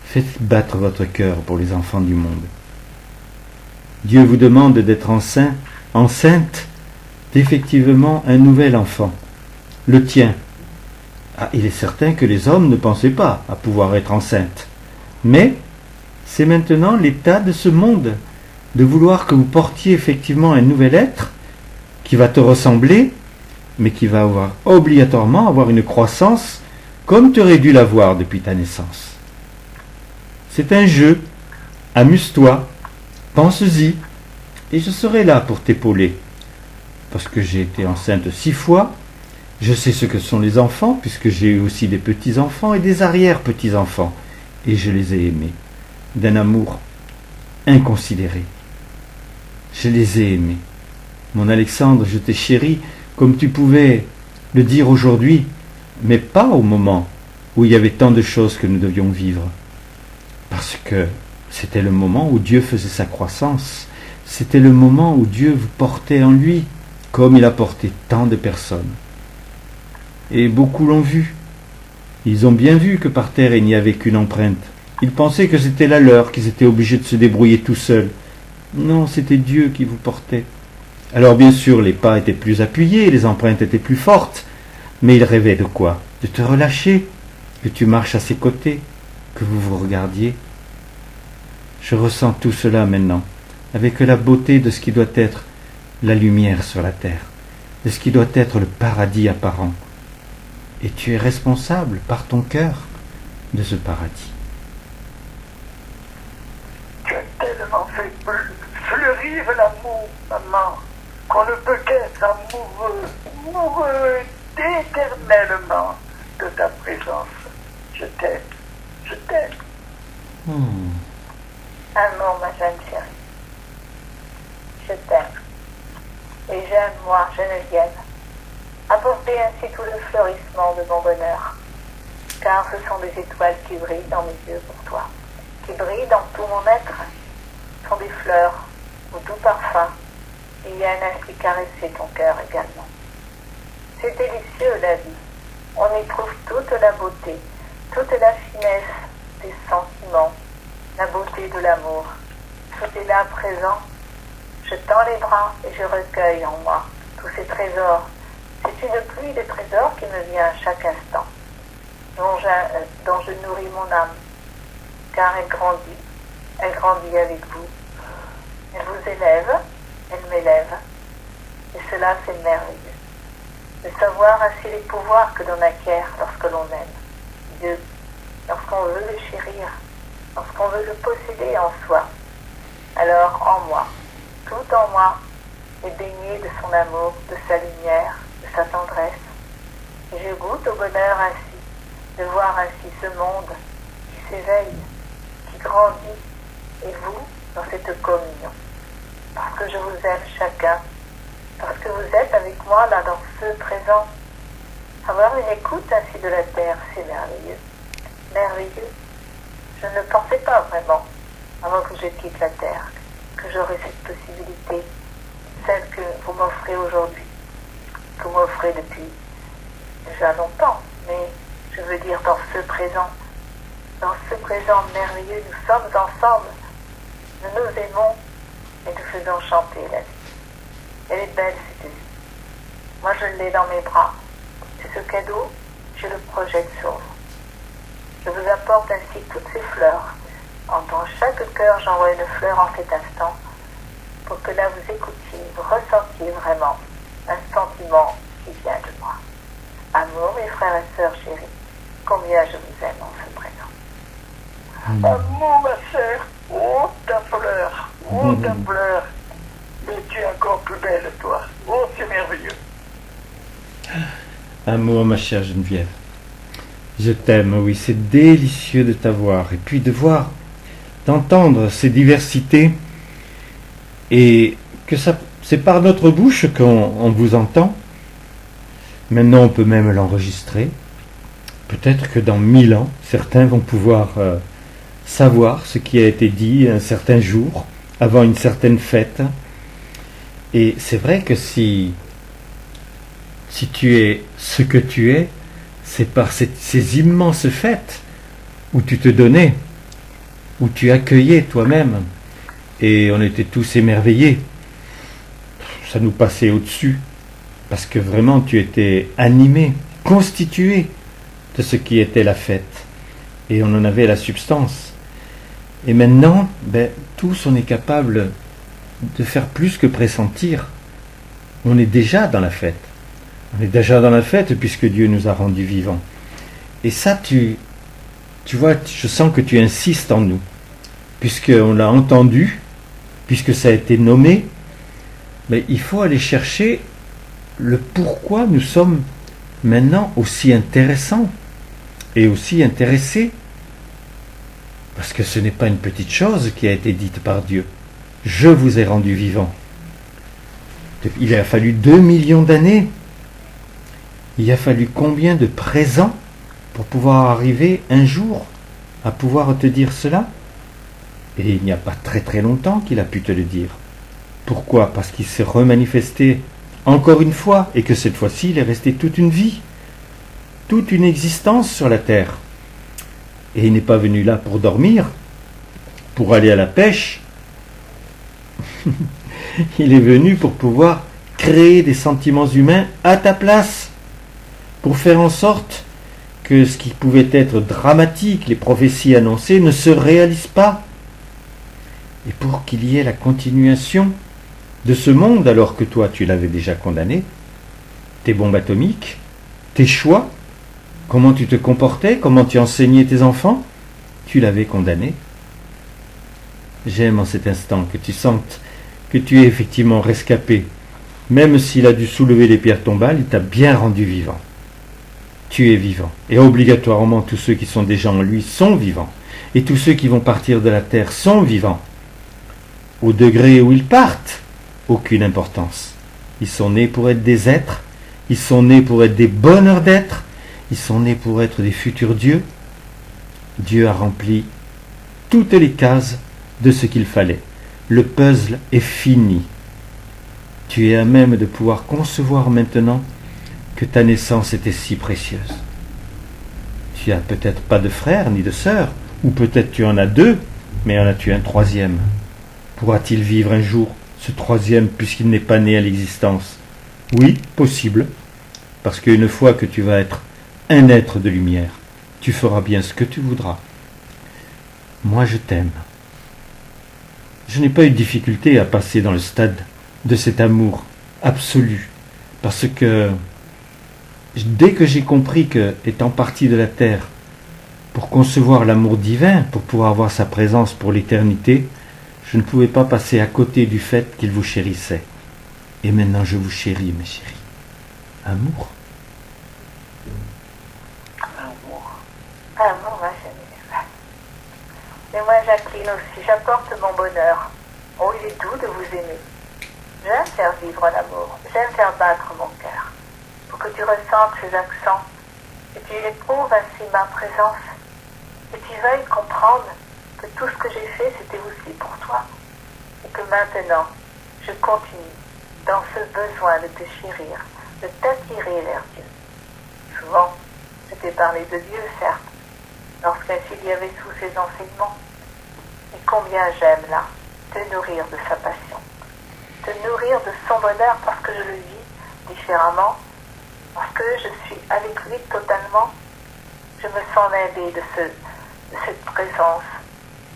Faites battre votre cœur pour les enfants du monde. Dieu vous demande d'être enceinte d'effectivement un nouvel enfant, le tien. Ah, il est certain que les hommes ne pensaient pas à pouvoir être enceintes. Mais c'est maintenant l'état de ce monde, de vouloir que vous portiez effectivement un nouvel être qui va te ressembler, mais qui va obligatoirement avoir une croissance comme tu aurais dû l'avoir depuis ta naissance. C'est un jeu. Amuse-toi, pense-y, et je serai là pour t'épauler. Parce que j'ai été enceinte 6 fois, je sais ce que sont les enfants, puisque j'ai eu aussi des petits-enfants et des arrière-petits-enfants, et je les ai aimés, d'un amour inconsidéré. Je les ai aimés. Mon Alexandre, je t'ai chéri comme tu pouvais le dire aujourd'hui, mais pas au moment où il y avait tant de choses que nous devions vivre. Parce que c'était le moment où Dieu faisait sa croissance. C'était le moment où Dieu vous portait en lui, comme il a porté tant de personnes. Et beaucoup l'ont vu. Ils ont bien vu que par terre il n'y avait qu'une empreinte. Ils pensaient que c'était la leur, qu'ils étaient obligés de se débrouiller tout seuls. Non, c'était Dieu qui vous portait. Alors bien sûr, les pas étaient plus appuyés, les empreintes étaient plus fortes, mais il rêvait de quoi? De te relâcher, que tu marches à ses côtés, que vous vous regardiez. Je ressens tout cela maintenant, avec la beauté de ce qui doit être la lumière sur la terre, de ce qui doit être le paradis apparent. Et tu es responsable par ton cœur de ce paradis. Tu as tellement fait fleurir l'amour, maman, qu'on ne peut qu'être amoureux éternellement de ta présence. Je t'aime, je t'aime. Amour, ma jeune chérie. Je t'aime. Et j'aime, moi, Geneviève, apporter ainsi tout le fleurissement de mon bonheur. Car ce sont des étoiles qui brillent dans mes yeux pour toi, qui brillent dans tout mon être. Ce sont des fleurs au doux parfum, et viennent ainsi caresser ton cœur également. C'est délicieux la vie. On y trouve toute la beauté, toute la finesse des sentiments, la beauté de l'amour. Tout est là présent. Je tends les bras et je recueille en moi tous ces trésors. C'est une pluie de trésors qui me vient à chaque instant, dont je nourris mon âme, car elle grandit avec vous. Elle vous élève, elle m'élève, et cela c'est merveilleux. De savoir ainsi les pouvoirs que l'on acquiert lorsque l'on aime Dieu, lorsqu'on veut le chérir, lorsqu'on veut le posséder en soi. Alors en moi, tout en moi, est baigné de son amour, de sa lumière, de sa tendresse. Et je goûte au bonheur ainsi, de voir ainsi ce monde qui s'éveille, qui grandit, et vous dans cette communion. Parce que je vous aime chacun, parce que vous êtes avec moi là dans ce présent. Avoir une écoute ainsi de la terre, c'est merveilleux. Merveilleux. Je ne pensais pas vraiment, avant que je quitte la terre, que j'aurais cette possibilité, celle que vous m'offrez aujourd'hui, que vous m'offrez depuis déjà longtemps, mais je veux dire dans ce présent merveilleux, nous sommes ensemble, Nous nous aimons et nous faisons chanter la vie. Elle est belle, cette vie. Moi, je l'ai dans mes bras. C'est ce cadeau, je le projette sur vous. Je vous apporte ainsi toutes ces fleurs. Dans chaque cœur, j'envoie une fleur en cet instant pour que là, vous écoutiez, vous ressentiez vraiment un sentiment qui vient de moi. Amour, mes frères et sœurs chéris, combien je vous aime en ce présent. Amour, ma sœur, oh ta fleur, mais tu es encore plus belle, toi. Oh, c'est merveilleux. Amour, ma chère Geneviève. Je t'aime, oui, c'est délicieux de t'avoir. Et puis de voir, d'entendre ces diversités. Et que ça, c'est par notre bouche qu'on vous entend. Maintenant, on peut même l'enregistrer. Peut-être que dans 1000 ans, certains vont pouvoir savoir ce qui a été dit un certain jour, avant une certaine fête. Et c'est vrai que si tu es ce que tu es, c'est par ces immenses fêtes où tu te donnais, où tu accueillais toi-même, et on était tous émerveillés. Ça nous passait au-dessus, parce que vraiment tu étais animé, constitué de ce qui était la fête, et on en avait la substance. Et maintenant, tous on est capable de faire plus que pressentir. On est déjà dans la fête. On est déjà dans la fête puisque Dieu nous a rendus vivants. Et ça, tu vois, je sens que tu insistes en nous. Puisqu'on l'a entendu, puisque ça a été nommé, mais il faut aller chercher le pourquoi nous sommes maintenant aussi intéressants et aussi intéressés. Parce que ce n'est pas une petite chose qui a été dite par Dieu. Je vous ai rendu vivants. Il a fallu 2 millions d'années. Il a fallu combien de présents pour pouvoir arriver un jour à pouvoir te dire cela? Et il n'y a pas très très longtemps qu'il a pu te le dire. Pourquoi? Parce qu'il s'est remanifesté encore une fois, et que cette fois-ci il est resté toute une vie, toute une existence sur la terre. Et il n'est pas venu là pour dormir, pour aller à la pêche. Il est venu pour pouvoir créer des sentiments humains à ta place, pour faire en sorte que ce qui pouvait être dramatique, les prophéties annoncées, ne se réalisent pas. Et pour qu'il y ait la continuation de ce monde, alors que toi tu l'avais déjà condamné, tes bombes atomiques, tes choix, comment tu te comportais, comment tu enseignais tes enfants, tu l'avais condamné. J'aime en cet instant que tu sentes que tu es effectivement rescapé. Même s'il a dû soulever les pierres tombales, il t'a bien rendu vivant. Tu es vivant. Et obligatoirement, tous ceux qui sont déjà en lui sont vivants. Et tous ceux qui vont partir de la terre sont vivants. Au degré où ils partent, aucune importance. Ils sont nés pour être des êtres. Ils sont nés pour être des bonheurs d'être. Ils sont nés pour être des futurs dieux. Dieu a rempli toutes les cases de ce qu'il fallait. Le puzzle est fini. Tu es à même de pouvoir concevoir maintenant que ta naissance était si précieuse. Tu n'as peut-être pas de frère ni de sœur, ou peut-être tu en as 2, mais en as-tu un 3e? Pourra-t-il vivre un jour, ce 3e, puisqu'il n'est pas né à l'existence? Oui, possible, parce qu'une fois que tu vas être un être de lumière, tu feras bien ce que tu voudras. Moi, je t'aime. Je n'ai pas eu de difficulté à passer dans le stade de cet amour absolu, parce que dès que j'ai compris que, étant parti de la terre, pour concevoir l'amour divin, pour pouvoir avoir sa présence pour l'éternité, je ne pouvais pas passer à côté du fait qu'il vous chérissait. Et maintenant je vous chéris, mes chéris. Amour. Amour, ma Geneviève. Et moi, Jacqueline aussi, j'apporte mon bonheur. Oh, il est doux de vous aimer. J'aime faire vivre l'amour. J'aime faire battre mon cœur. Pour que tu ressentes ces accents. Et tu éprouves ainsi ma présence. Et tu veuilles comprendre que tout ce que j'ai fait, c'était aussi pour toi. Et que maintenant, je continue dans ce besoin de te chérir, de t'attirer vers Dieu. Souvent, je t'ai parlé de Dieu, certes, lorsqu'il y avait tous ces enseignements. Et combien j'aime là, te nourrir de sa passion, te nourrir de son bonheur parce que je le vis différemment, parce que je suis avec lui totalement. Je me sens aidée de cette présence.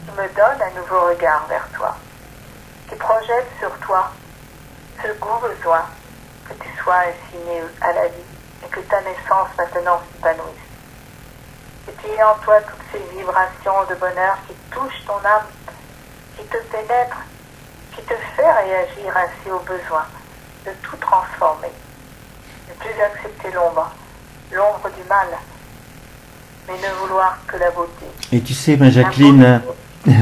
Je me donne un nouveau regard vers toi, qui projette sur toi ce goût besoin que tu sois ainsi né à la vie et que ta naissance maintenant s'épanouisse. Que tu aies en toi toutes ces vibrations de bonheur qui touchent ton âme, qui te pénètrent, qui te fait réagir ainsi au besoin de tout transformer, ne plus accepter l'ombre du mal, mais ne vouloir que la beauté. Et tu sais, ma Jacqueline,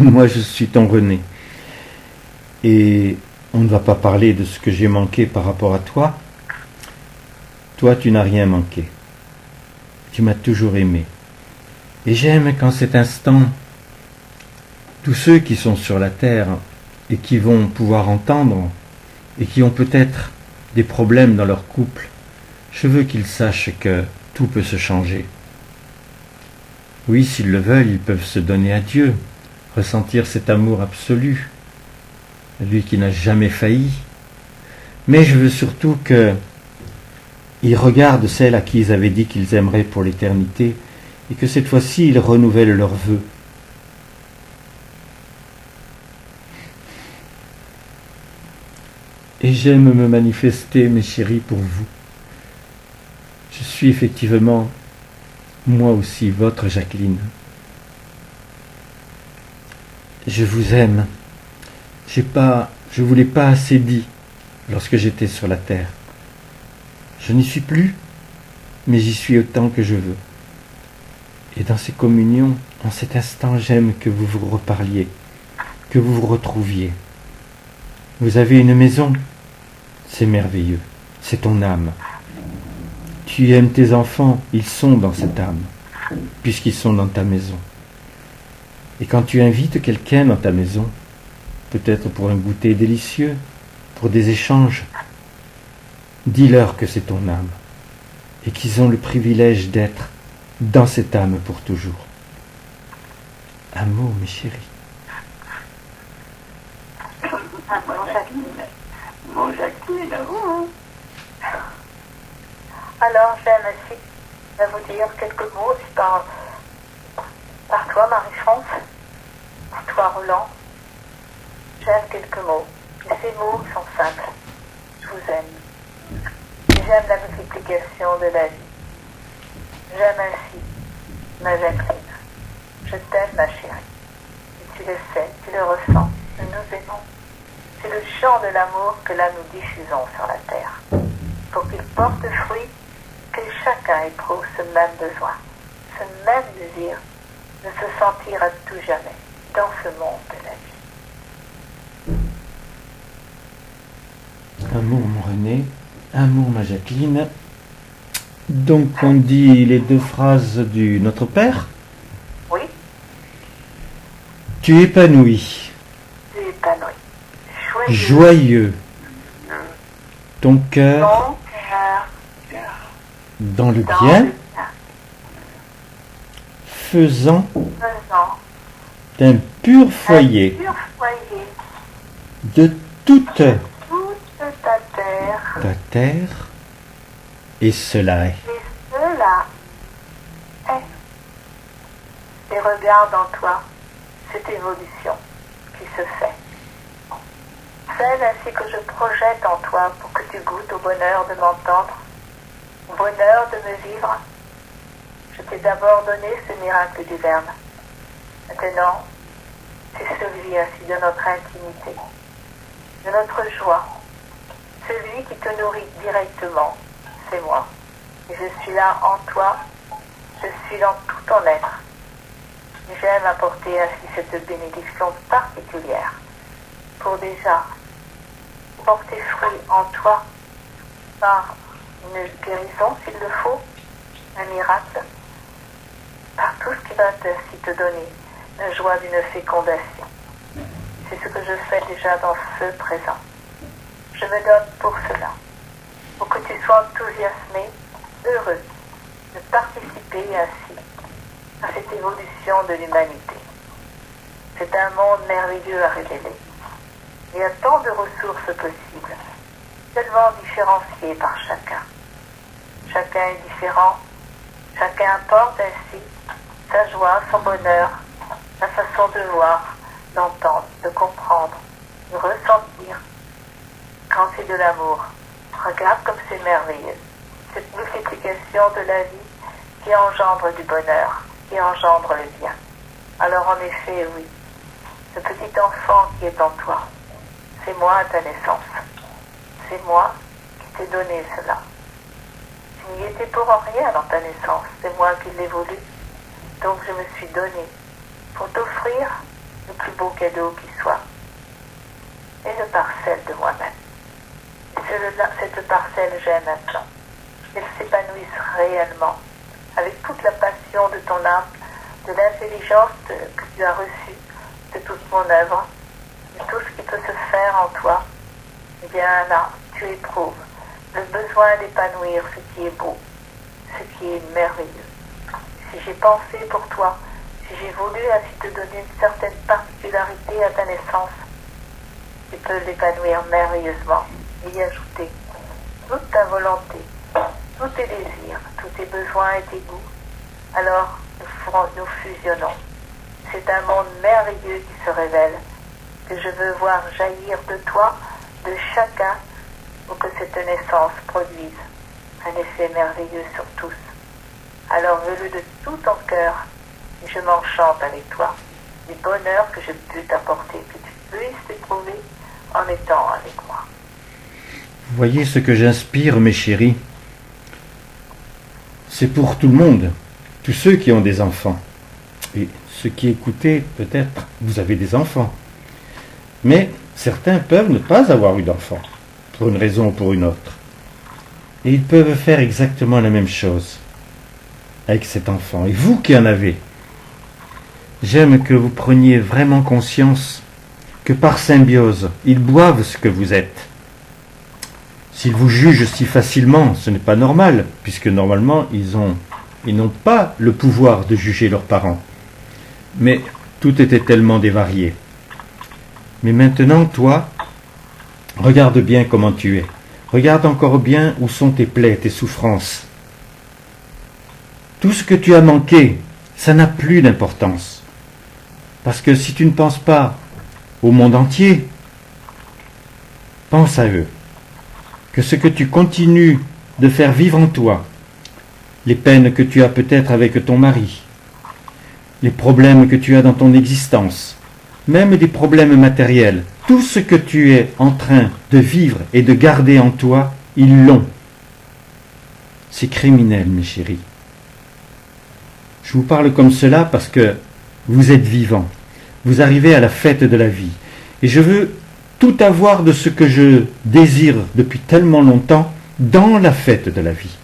moi je suis ton René. Et on ne va pas parler de ce que j'ai manqué par rapport à toi. Toi, tu n'as rien manqué. Tu m'as toujours aimé. Et j'aime qu'en cet instant, tous ceux qui sont sur la terre et qui vont pouvoir entendre et qui ont peut-être des problèmes dans leur couple, je veux qu'ils sachent que tout peut se changer. Oui, s'ils le veulent, ils peuvent se donner à Dieu, ressentir cet amour absolu, lui qui n'a jamais failli. Mais je veux surtout qu'ils regardent celles à qui ils avaient dit qu'ils aimeraient pour l'éternité et que cette fois-ci, ils renouvellent leurs vœux. Et j'aime me manifester, mes chéris, pour vous. Je suis effectivement, moi aussi, votre Jacqueline. Je vous aime. Je vous l'ai pas assez dit lorsque j'étais sur la terre. Je n'y suis plus, mais j'y suis autant que je veux. Et dans ces communions, en cet instant, j'aime que vous vous reparliez, que vous vous retrouviez. Vous avez une maison, c'est merveilleux, c'est ton âme. Tu aimes tes enfants, ils sont dans cette âme, puisqu'ils sont dans ta maison. Et quand tu invites quelqu'un dans ta maison, peut-être pour un goûter délicieux, pour des échanges, dis-leur que c'est ton âme, et qu'ils ont le privilège d'être dans cette âme pour toujours. Un mot, mes chéris. Mon Jacqueline, oh. Alors j'aime aussi vous dire quelques mots aussi par toi, Marie-France, par toi, Roland. J'aime quelques mots. Et ces mots sont simples. Je vous aime. Et j'aime la multiplication de la vie. J'aime ainsi ma Jacqueline. Je t'aime, ma chérie. Et tu le sais, tu le ressens. Nous nous aimons. C'est le chant de l'amour que là nous diffusons sur la terre. Pour qu'il porte fruit, que chacun éprouve ce même besoin, ce même désir de se sentir à tout jamais dans ce monde de la vie. Un mot, mon René. Un mot, ma Jacqueline. Donc on dit les deux phrases du Notre Père. Oui. Tu es épanoui. Tu es épanoui. Joyeux. Ton cœur Ton cœur dans le dans bien, le bien, faisant faisant d'un pur un foyer pur foyer de toute toute ta terre, et cela est. et cela est. Et regarde en toi cette évolution qui se fait. Celle ainsi que je projette en toi pour que tu goûtes au bonheur de m'entendre, au bonheur de me vivre. Je t'ai d'abord donné ce miracle du Verbe. Maintenant, c'est celui ainsi de notre intimité, de notre joie. Celui qui te nourrit directement, c'est moi. Et je suis là en toi, je suis dans tout ton être. J'aime apporter ainsi cette bénédiction particulière pour déjà porter fruit en toi par une guérison s'il le faut, un miracle, par tout ce qui va ainsi te donner la joie d'une fécondation. C'est ce que je fais déjà dans ce présent. Je me donne pour cela, pour que tu sois enthousiasmé, heureux de participer ainsi à cette évolution de l'humanité. C'est un monde merveilleux à révéler. Il y a tant de ressources possibles, tellement différenciées par chacun. Chacun est différent, chacun apporte ainsi sa joie, son bonheur, sa façon de voir, d'entendre, de comprendre, de ressentir. Quand c'est de l'amour, regarde comme c'est merveilleux. Cette multiplication de la vie qui engendre du bonheur, qui engendre le bien. Alors en effet, oui, ce petit enfant qui est en toi, c'est moi à ta naissance. C'est moi qui t'ai donné cela. Tu n'y étais pour rien dans ta naissance, c'est moi qui l'ai voulu. Donc je me suis donné pour t'offrir le plus beau cadeau qui soit. Et une parcelle de moi-même. Et cette parcelle, j'aime maintenant. Qu'elle s'épanouisse réellement, avec toute la passion de ton âme, de l'intelligence que tu as reçue, de toute mon œuvre, de tout ce qui peut se faire en toi. Eh bien là, tu éprouves le besoin d'épanouir ce qui est beau, ce qui est merveilleux. Si j'ai pensé pour toi, si j'ai voulu ainsi te donner une certaine particularité à ta naissance, tu peux l'épanouir merveilleusement et y ajouter toute ta volonté, tous tes désirs, tous tes besoins et tes goûts. Alors nous fusionnons. C'est un monde merveilleux qui se révèle, que je veux voir jaillir de toi, de chacun, pour que cette naissance produise un effet merveilleux sur tous. Alors veux-le de tout ton cœur, et je m'enchante avec toi du bonheur que je peux t'apporter, que tu puisses t'éprouver en étant avec moi. Vous voyez ce que j'inspire, mes chéris? C'est pour tout le monde, tous ceux qui ont des enfants. Et ceux qui écoutez, peut-être, vous avez des enfants. Mais certains peuvent ne pas avoir eu d'enfants, pour une raison ou pour une autre. Et ils peuvent faire exactement la même chose avec cet enfant. Et vous qui en avez, j'aime que vous preniez vraiment conscience que par symbiose, ils boivent ce que vous êtes. S'ils vous jugent si facilement, ce n'est pas normal, puisque normalement, ils n'ont pas le pouvoir de juger leurs parents. Mais tout était tellement dévarié. Mais maintenant, toi, regarde bien comment tu es. Regarde encore bien où sont tes plaies, tes souffrances. Tout ce que tu as manqué, ça n'a plus d'importance. Parce que si tu ne penses pas au monde entier, pense à eux. Que ce que tu continues de faire vivre en toi, les peines que tu as peut-être avec ton mari, les problèmes que tu as dans ton existence, même des problèmes matériels, tout ce que tu es en train de vivre et de garder en toi, ils l'ont. C'est criminel, mes chéris. Je vous parle comme cela parce que vous êtes vivants. Vous arrivez à la fête de la vie. Et je veux tout avoir de ce que je désire depuis tellement longtemps dans la fête de la vie.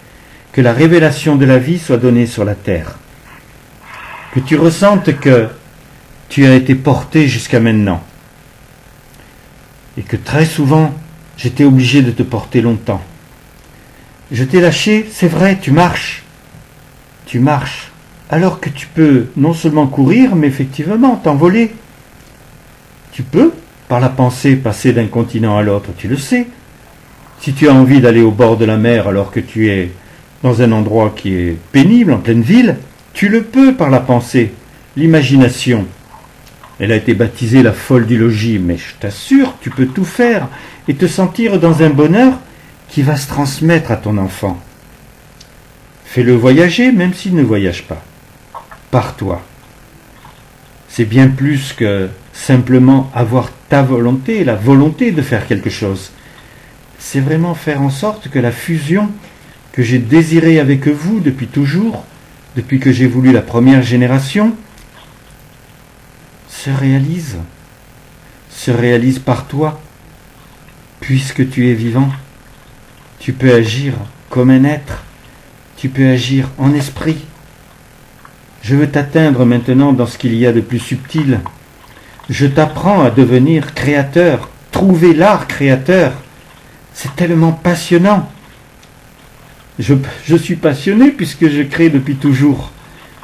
Que la révélation de la vie soit donnée sur la terre. Que tu ressentes que tu as été porté jusqu'à maintenant. Et que très souvent, j'étais obligé de te porter longtemps. Je t'ai lâché, c'est vrai, tu marches. Tu marches. Alors que tu peux non seulement courir, mais effectivement t'envoler. Tu peux, par la pensée, passer d'un continent à l'autre, tu le sais. Si tu as envie d'aller au bord de la mer alors que tu es dans un endroit qui est pénible, en pleine ville, tu le peux par la pensée, l'imagination. Elle a été baptisée la folle du logis, mais je t'assure, tu peux tout faire et te sentir dans un bonheur qui va se transmettre à ton enfant. Fais-le voyager, même s'il ne voyage pas. Par toi. C'est bien plus que simplement avoir ta volonté, la volonté de faire quelque chose. C'est vraiment faire en sorte que la fusion que j'ai désirée avec vous depuis toujours, depuis que j'ai voulu la première génération, se réalise par toi. Puisque tu es vivant, tu peux agir comme un être, tu peux agir en esprit. Je veux t'atteindre maintenant dans ce qu'il y a de plus subtil. Je t'apprends à devenir créateur, trouver l'art créateur. C'est tellement passionnant. Je suis passionné puisque je crée depuis toujours.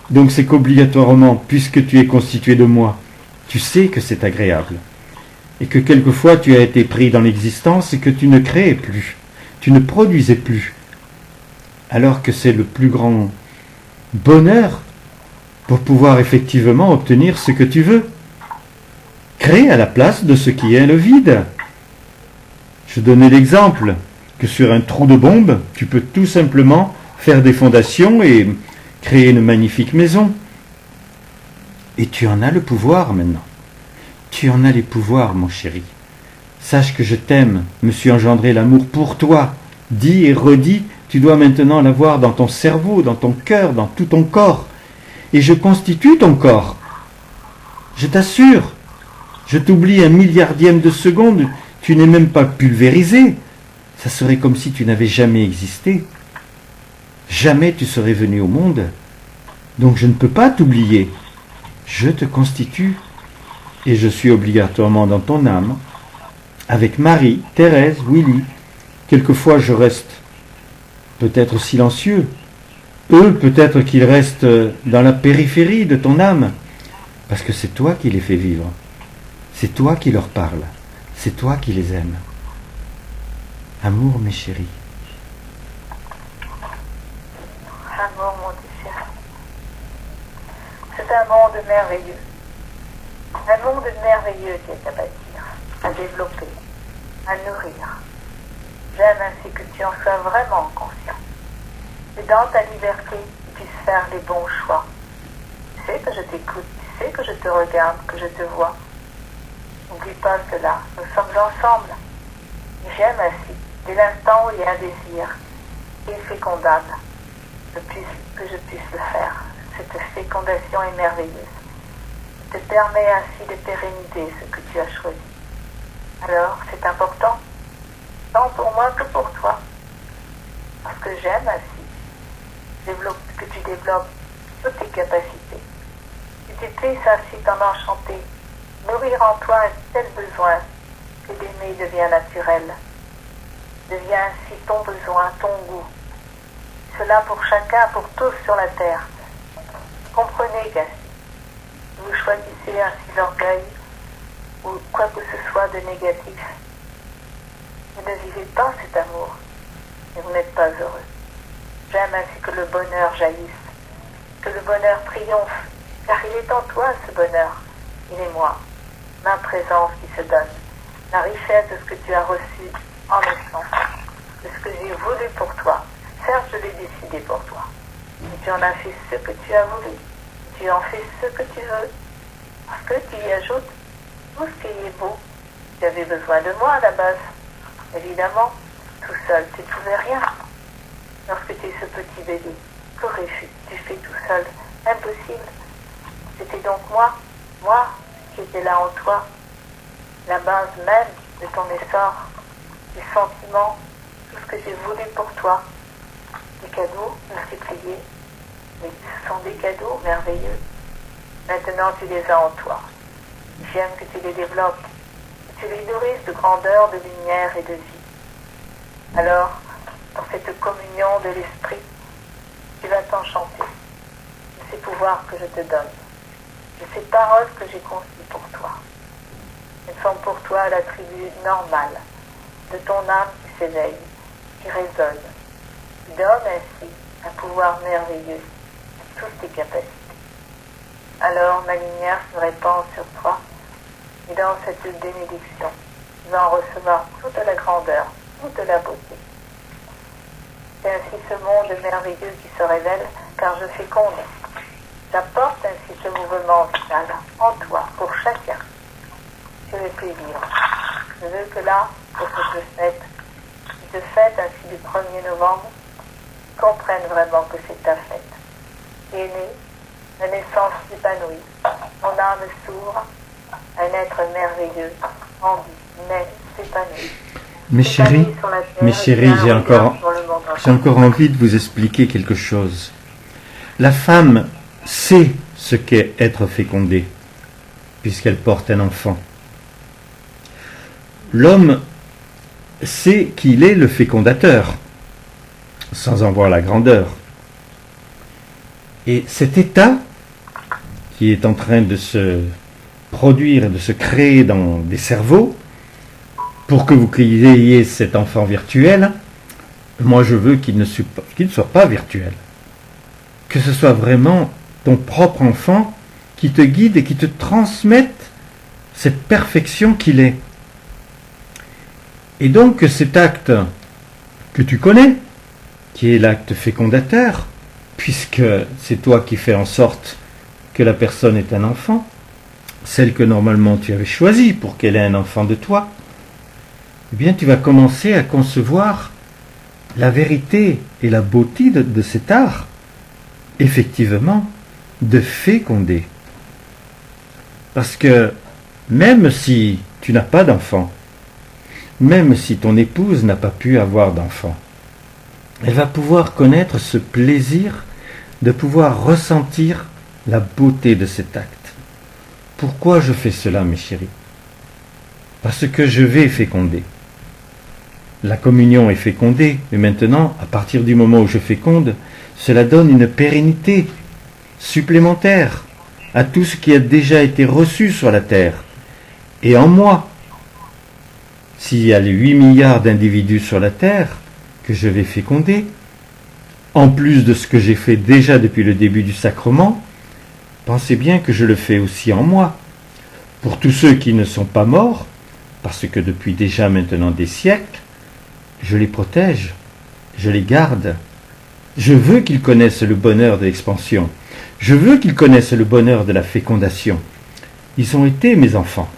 Donc c'est qu'obligatoirement, puisque tu es constitué de moi, tu sais que c'est agréable. et que quelquefois tu as été pris dans l'existence et que tu ne créais plus, tu ne produisais plus, alors que c'est le plus grand bonheur pour pouvoir effectivement obtenir ce que tu veux. Créer à la place de ce qui est le vide. Je donnais l'exemple que sur un trou de bombe, tu peux tout simplement faire des fondations et créer une magnifique maison. Et tu en as le pouvoir maintenant. Tu en as les pouvoirs, mon chéri. Sache que je t'aime, me suis engendré l'amour pour toi. Dis et redis, tu dois maintenant l'avoir dans ton cerveau, dans ton cœur, dans tout ton corps. Et je constitue ton corps. Je t'assure. Je t'oublie un milliardième de seconde, tu n'es même pas pulvérisé. Ça serait comme si tu n'avais jamais existé. Jamais tu serais venu au monde. Donc je ne peux pas t'oublier. Je te constitue. Et je suis obligatoirement dans ton âme, avec Marie, Thérèse, Willy. Quelquefois je reste peut-être silencieux. Eux, peut-être qu'ils restent dans la périphérie de ton âme, parce que c'est toi qui les fais vivre. C'est toi qui leur parles. C'est toi qui les aimes. Amour, mes chéris. Amour, mon chéri. C'est un monde merveilleux. Un monde merveilleux qui est à bâtir, à développer, à nourrir. J'aime ainsi que tu en sois vraiment conscient. Et dans ta liberté, tu puisses faire les bons choix. Tu sais que je t'écoute, tu sais que je te regarde, que je te vois. N'oublie pas cela, nous sommes ensemble. J'aime ainsi, dès l'instant où il y a un désir, fécondable, que je puisse le faire. Cette fécondation est merveilleuse. Te permet ainsi de pérenniser ce que tu as choisi. Alors, c'est important, tant pour moi que pour toi, parce que j'aime ainsi que tu développes toutes tes capacités, que tu puisses ainsi t'en enchanter, nourrir en toi un tel besoin que d'aimer devient naturel, devient ainsi ton besoin, ton goût. Cela pour chacun, pour tous sur la terre. Comprenez qu'ainsi, vous choisissez ainsi l'orgueil ou quoi que ce soit de négatif. Vous ne vivez pas cet amour et vous n'êtes pas heureux. J'aime ainsi que le bonheur jaillisse, que le bonheur triomphe, car il est en toi ce bonheur. Il est moi, ma présence qui se donne, la richesse de ce que tu as reçu en naissance, de ce que j'ai voulu pour toi. Certes, je l'ai décidé pour toi, mais tu en as fait ce que tu as voulu. Tu en fais ce que tu veux, parce que tu y ajoutes tout ce qui est beau. Tu avais besoin de moi à la base. Évidemment, tout seul, tu ne pouvais rien. Lorsque tu es ce petit bébé, qu'aurais-tu fait tout seul? Impossible. C'était donc moi qui étais là en toi, la base même de ton essor, des sentiments, tout ce que j'ai voulu pour toi. Des cadeaux multipliés, mais ce sont des cadeaux merveilleux. Maintenant, tu les as en toi. J'aime que tu les développes, que tu les nourrisses de grandeur, de lumière et de vie. Alors, dans cette communion de l'esprit, tu vas t'enchanter de ces pouvoirs que je te donne, de ces paroles que j'ai conçues pour toi. Elles sont pour toi l'attribut normal de ton âme qui s'éveille, qui résonne, qui donne ainsi un pouvoir merveilleux à toutes tes capacités. Alors ma lumière se répand sur toi, et dans cette bénédiction, tu vas en recevoir toute la grandeur, toute la beauté. C'est ainsi ce monde merveilleux qui se révèle, car je féconde. J'apporte ainsi ce mouvement vital en toi, pour chacun. Je le fais vivre. Je veux que là, pour cette fête, qui te fête ainsi du 1er novembre, comprennent vraiment que c'est ta fête. Tu es né, la naissance s'épanouit, ton âme s'ouvre, un être merveilleux, en vie, naît, s'épanouit. Mes chéris, j'ai encore envie de vous expliquer quelque chose. La femme sait ce qu'est être fécondée, puisqu'elle porte un enfant. L'homme sait qu'il est le fécondateur, sans en voir la grandeur. Et cet état qui est en train de se produire, de se créer dans des cerveaux pour que vous ayez cet enfant virtuel. Moi, je veux qu'il ne soit pas virtuel. Que ce soit vraiment ton propre enfant qui te guide et qui te transmette cette perfection qu'il est. Et donc cet acte que tu connais, qui est l'acte fécondateur, puisque c'est toi qui fais en sorte que la personne est un enfant, celle que normalement tu avais choisie pour qu'elle ait un enfant de toi, eh bien tu vas commencer à concevoir la vérité et la beauté de cet art, effectivement, de féconder. Parce que même si tu n'as pas d'enfant, même si ton épouse n'a pas pu avoir d'enfant, elle va pouvoir connaître ce plaisir de pouvoir ressentir la beauté de cet acte. Pourquoi je fais cela, mes chéris? Parce que je vais féconder. La communion est fécondée, mais maintenant, à partir du moment où je féconde, cela donne une pérennité supplémentaire à tout ce qui a déjà été reçu sur la terre. Et en moi, s'il y a les 8 milliards d'individus sur la terre que je vais féconder, en plus de ce que j'ai fait déjà depuis le début du sacrement, pensez bien que je le fais aussi en moi. Pour tous ceux qui ne sont pas morts, parce que depuis déjà maintenant des siècles, je les protège, je les garde. Je veux qu'ils connaissent le bonheur de l'expansion. Je veux qu'ils connaissent le bonheur de la fécondation. Ils ont été mes enfants.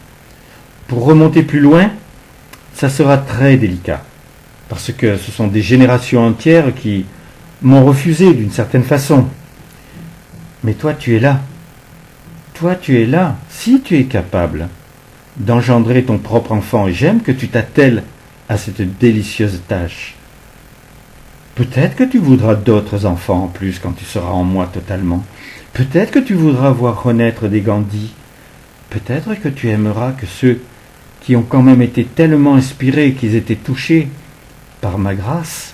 Pour remonter plus loin, ça sera très délicat, parce que ce sont des générations entières qui m'ont refusé d'une certaine façon. Mais toi, tu es là. Toi, tu es là, si tu es capable d'engendrer ton propre enfant, et j'aime que tu t'attelles à cette délicieuse tâche. Peut-être que tu voudras d'autres enfants en plus quand tu seras en moi totalement. Peut-être que tu voudras voir renaître des Gandhi. Peut-être que tu aimeras que ceux qui ont quand même été tellement inspirés qu'ils étaient touchés par ma grâce,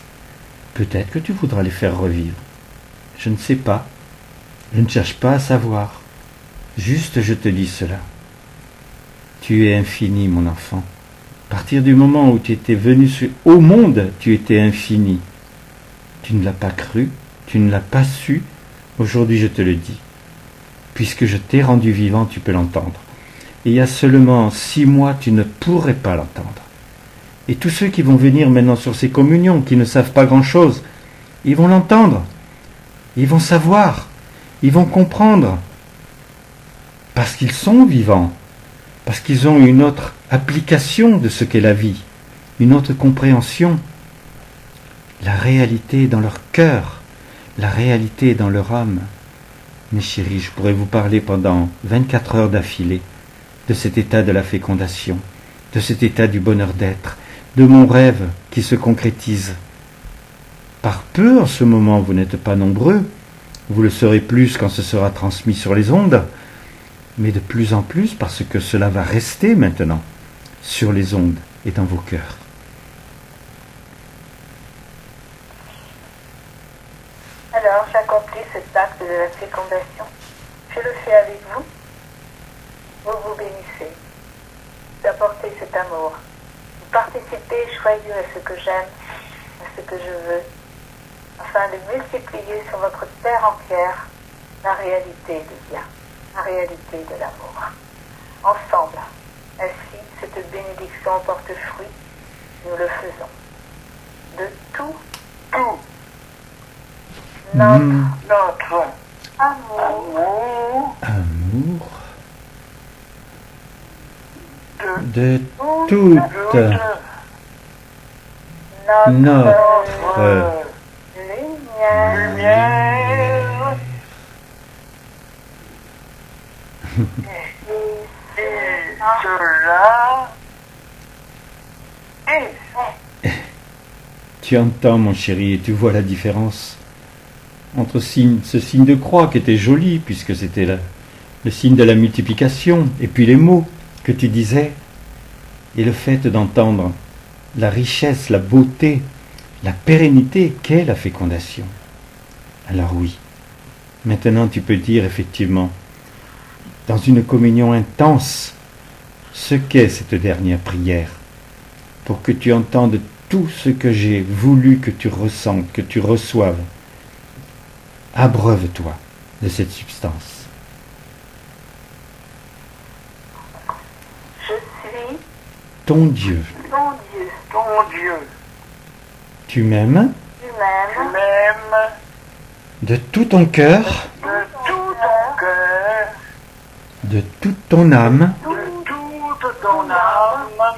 peut-être que tu voudras les faire revivre. Je ne sais pas. Je ne cherche pas à savoir. Juste je te dis cela. Tu es infini, mon enfant. À partir du moment où tu étais venu au monde, tu étais infini. Tu ne l'as pas cru, tu ne l'as pas su. Aujourd'hui, je te le dis. Puisque je t'ai rendu vivant, tu peux l'entendre. Et il y a seulement 6 mois, tu ne pourrais pas l'entendre. Et tous ceux qui vont venir maintenant sur ces communions, qui ne savent pas grand-chose, ils vont l'entendre. Ils vont savoir. Ils vont comprendre. Parce qu'ils sont vivants. Parce qu'ils ont une autre application de ce qu'est la vie. Une autre compréhension. La réalité dans leur cœur. La réalité dans leur âme. Mes chéris, je pourrais vous parler pendant 24 heures d'affilée de cet état de la fécondation, de cet état du bonheur d'être, de mon rêve qui se concrétise. Par peu en ce moment, vous n'êtes pas nombreux, vous le serez plus quand ce sera transmis sur les ondes, mais de plus en plus parce que cela va rester maintenant sur les ondes et dans vos cœurs. Alors, j'accomplis cet acte de la fécondation. Je le fais avec vous. Vous vous bénissez d'apporter cet amour. Vous participez joyeux à ce que j'aime, à ce que je veux, afin de multiplier sur votre terre entière la réalité du bien, la réalité de l'amour. Ensemble, ainsi, cette bénédiction porte fruit, nous le faisons. De tout notre amour, de toute notre lumière. Et cela est. Tu entends, mon chéri, et tu vois la différence entre ce signe de croix qui était joli, puisque c'était le signe de la multiplication, et puis les mots que tu disais, et le fait d'entendre la richesse, la beauté, la pérennité qu'est la fécondation. Alors oui, maintenant tu peux dire effectivement, dans une communion intense ce qu'est cette dernière prière, pour que tu entendes tout ce que j'ai voulu que tu ressentes, que tu reçoives. Abreuve-toi de cette substance. Je suis Ton Dieu. ton Dieu. Ton Dieu. Tu m'aimes Tu Tu m'aimes m'aimes de tout ton cœur, de tout ton cœur, de toute ton âme, de toute ton âme,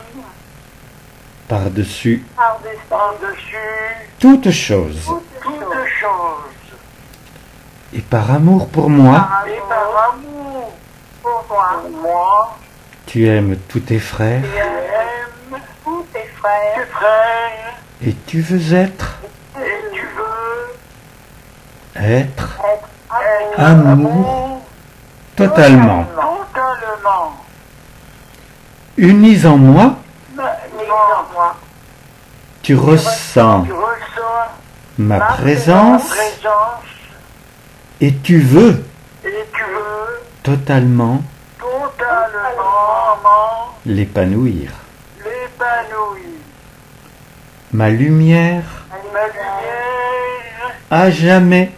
par-dessus par-dessus par-dessus toutes choses. toutes choses. Et par amour pour moi, Et par amour pour moi. pour moi, tu aimes tous tes frères tu aimes Tous tes tes frères. frères et tu veux être et tu veux être Être amour totalement. totalement. Unis en moi, en moi. tu ressens Tu reçois ma ma présence présence et tu veux et tu veux totalement totalement l'épanouir. l'épanouir. Ma lumière Ma lumière à jamais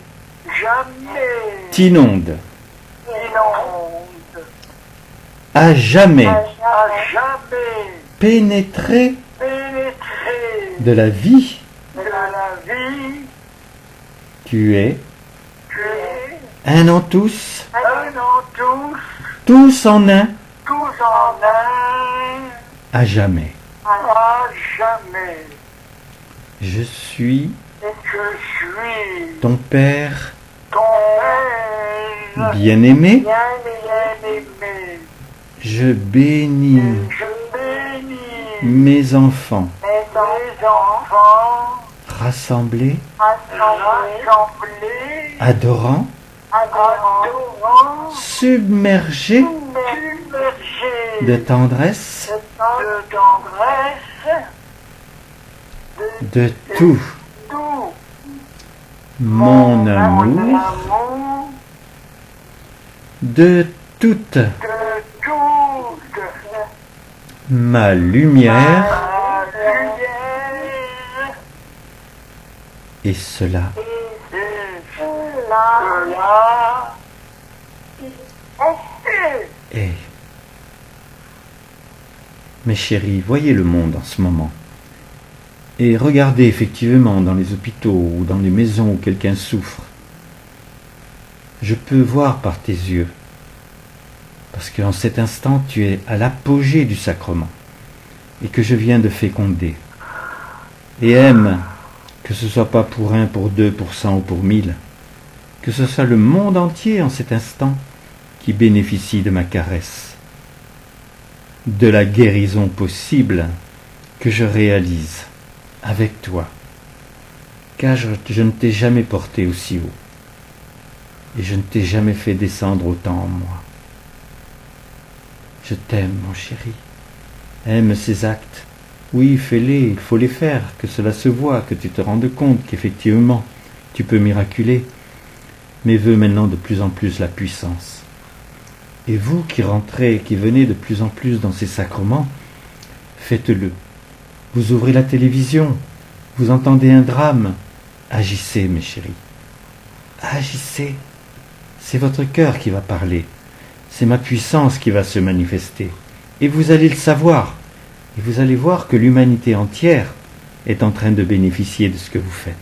jamais t'inonde, inonde, à jamais à jamais pénétrer pénétrer de la vie. de la vie. Tu es Tu es un en tous, un en tous, tous en un, tous en un, à jamais. à jamais. Je suis Je suis ton Père ton Père bien-aimé, bien-aimé. je bénis Je bénis mes enfants mes enfants rassemblés, rassemblés, adorants, adorants, submergés submergés de tendresse, de tendresse, de tout tout mon amour, amour, de toute de toute ma lumière, ma lumière, et cela et cela est. Mes chéris, voyez le monde en ce moment. Et regardez effectivement dans les hôpitaux ou dans les maisons où quelqu'un souffre. Je peux voir par tes yeux. Parce qu'en cet instant, tu es à l'apogée du sacrement. Et que je viens de féconder. Et aime, que ce soit pas pour 1, pour 2, pour 100 ou pour 1000. Que ce soit le monde entier en cet instant qui bénéficie de ma caresse. De la guérison possible que je réalise avec toi, car je ne t'ai jamais porté aussi haut, et je ne t'ai jamais fait descendre autant en moi. Je t'aime, mon chéri. Aime ces actes. Oui, fais-les, il faut les faire, que cela se voit, que tu te rendes compte qu'effectivement, tu peux miraculer, mais veux maintenant de plus en plus la puissance. Et vous qui rentrez, qui venez de plus en plus dans ces sacrements, faites-le. Vous ouvrez la télévision, vous entendez un drame. Agissez, mes chéris. Agissez. C'est votre cœur qui va parler. C'est ma puissance qui va se manifester. Et vous allez le savoir. Et vous allez voir que l'humanité entière est en train de bénéficier de ce que vous faites.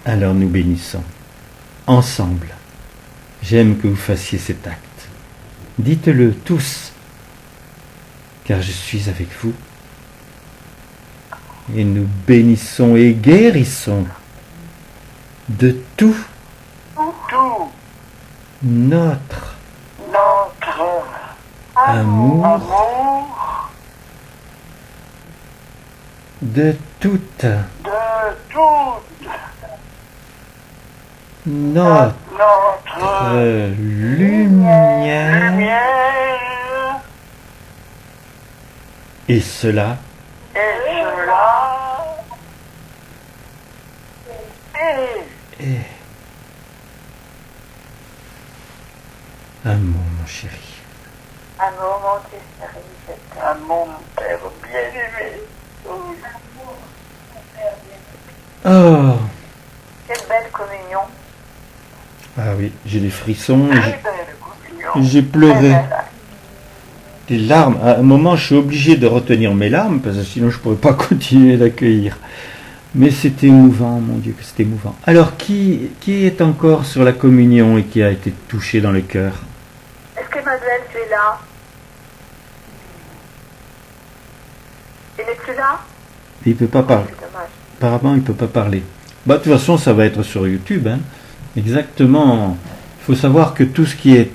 Alors nous bénissons. Ensemble. J'aime que vous fassiez cet acte. Dites-le tous, car je suis avec vous. Et nous bénissons et guérissons de tout tout notre notre amour, amour, de toute de toute notre notre lumière, lumière, et cela et cela est est. Un mot, mon chéri. Amour, mon Dieu chéri, je t'aime. À mon père bien-aimé. Oh. Quelle belle communion. Ah oui, j'ai des frissons. Très belle communion. J'ai Très pleuré. belle. Des larmes. À un moment, je suis obligé de retenir mes larmes parce que sinon je pourrais pas continuer d'accueillir. Mais c'était émouvant, mon Dieu, que c'était émouvant. Alors, qui est encore sur la communion et qui a été touché dans le cœur? Est-ce que Mademoiselle, tu es là? Il n'est plus là? Il peut pas parler. C'est dommage. Apparemment, il peut pas parler. Bah, de toute façon, ça va être sur YouTube. Hein. Exactement. Il faut savoir que tout ce qui est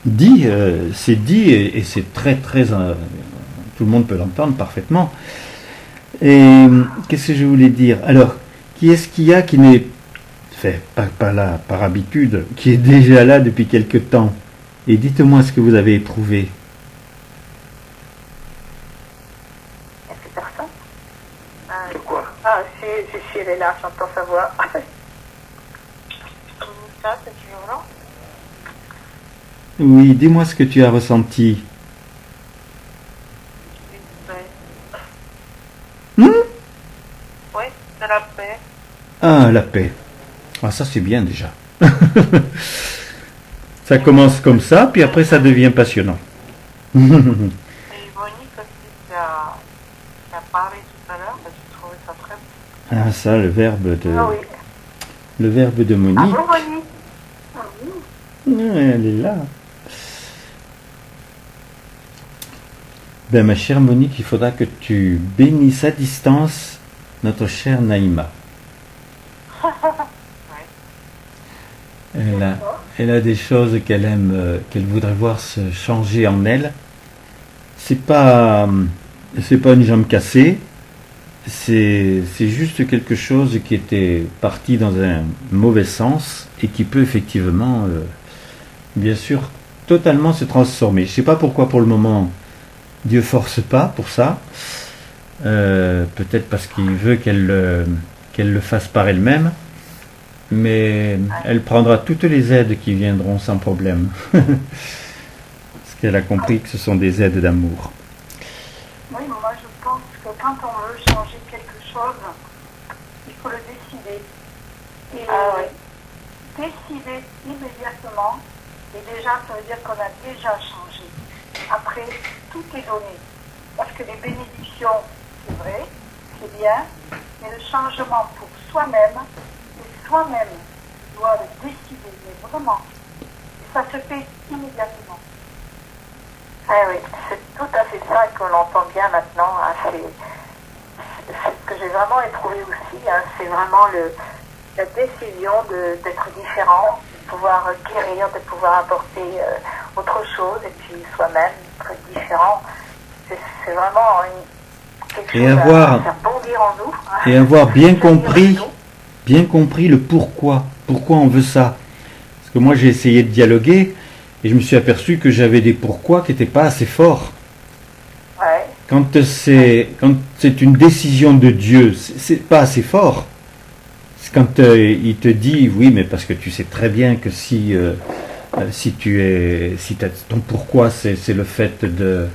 dit, c'est dit et c'est très, très... tout le monde peut l'entendre parfaitement. Et qu'est-ce que je voulais dire? Alors, qui est-ce qu'il y a qui n'est... Fait, pas là, par habitude, qui est déjà là depuis quelque temps? Et dites-moi ce que vous avez éprouvé. Il n'y a plus personne? De quoi? Ah, si, elle est là, j'entends sa voix. Ça, c'est toujours là. Oui, dis-moi ce que tu as ressenti. Une paix. Hmm? Oui, de la paix. Ah, la paix. Ah, ça c'est bien déjà. Ça commence comme ça, puis après ça devient passionnant. Et Monique aussi qui a parlé tout à l'heure, j'ai trouvé ça très beau. Ah, ça, le verbe de, Ah oui. le verbe de Ah Monique. bon, Monique? Ah oui. Elle est là. Ben, ma chère Monique, il faudra que tu bénisses à distance notre chère Naïma. Elle a des choses qu'elle aime, qu'elle voudrait voir se changer en elle. C'est pas une jambe cassée. C'est juste quelque chose qui était parti dans un mauvais sens et qui peut effectivement, bien sûr, totalement se transformer. Je sais pas pourquoi pour le moment Dieu force pas pour ça. Peut-être parce qu'il veut qu'elle le fasse par elle-même. Mais elle prendra toutes les aides qui viendront sans problème. Parce qu'elle a compris que ce sont des aides d'amour. Oui, moi je pense que quand on veut changer quelque chose, il faut le décider. Et décider immédiatement, et déjà ça veut dire qu'on a déjà changé. Après, tout est donné. Parce que les bénédictions, c'est vrai, c'est bien, mais le changement pour soi-même, c'est soi-même qui doit le décider, mais vraiment. Et ça se fait immédiatement. Ah oui, c'est tout à fait ça que l'on entend bien maintenant. Hein. C'est ce que j'ai vraiment éprouvé aussi. Hein. C'est vraiment la décision d'être différent, de pouvoir guérir, de pouvoir apporter autre chose, et puis soi-même, être différent. C'est vraiment quelque chose à faire bondir en nous. Hein. Et avoir bien compris le pourquoi on veut ça. Parce que moi j'ai essayé de dialoguer et je me suis aperçu que j'avais des pourquoi qui n'étaient pas assez forts. Ouais. Quand c'est une décision de Dieu, c'est pas assez fort. C'est quand il te dit oui, mais parce que tu sais très bien que si ton pourquoi c'est le fait de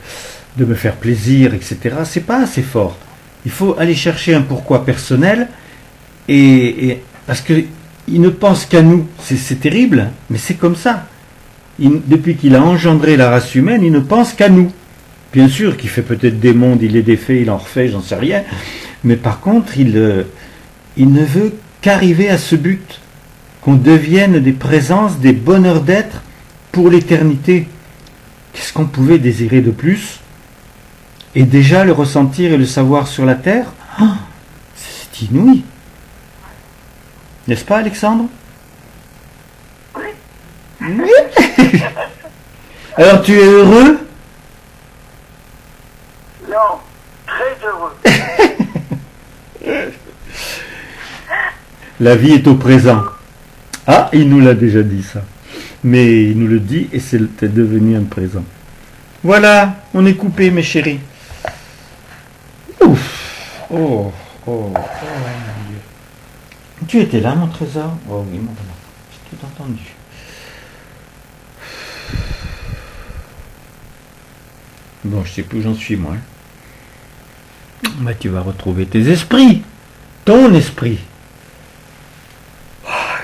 me faire plaisir, etc. C'est pas assez fort. Il faut aller chercher un pourquoi personnel et parce que il ne pense qu'à nous. C'est terrible, mais c'est comme ça. Depuis qu'il a engendré la race humaine, il ne pense qu'à nous. Bien sûr qu'il fait peut-être des mondes, il les défait, il en refait, j'en sais rien. Mais par contre, il ne veut qu'arriver à ce but, qu'on devienne des présences, des bonheurs d'être pour l'éternité. Qu'est-ce qu'on pouvait désirer de plus? Et déjà le ressentir et le savoir sur la terre, c'est inouï. N'est-ce pas, Alexandre? Oui. Alors, tu es heureux? Non, très heureux. La vie est au présent. Ah, il nous l'a déjà dit ça. Mais il nous le dit et c'est devenu un présent. Voilà, on est coupé, mes chéris. Ouf. Oh, mon Dieu. Tu étais là, mon trésor? Oh oui, mon bonheur. J'ai tout entendu. Bon, je sais plus où j'en suis moi. Bah, tu vas retrouver tes esprits. Ton esprit.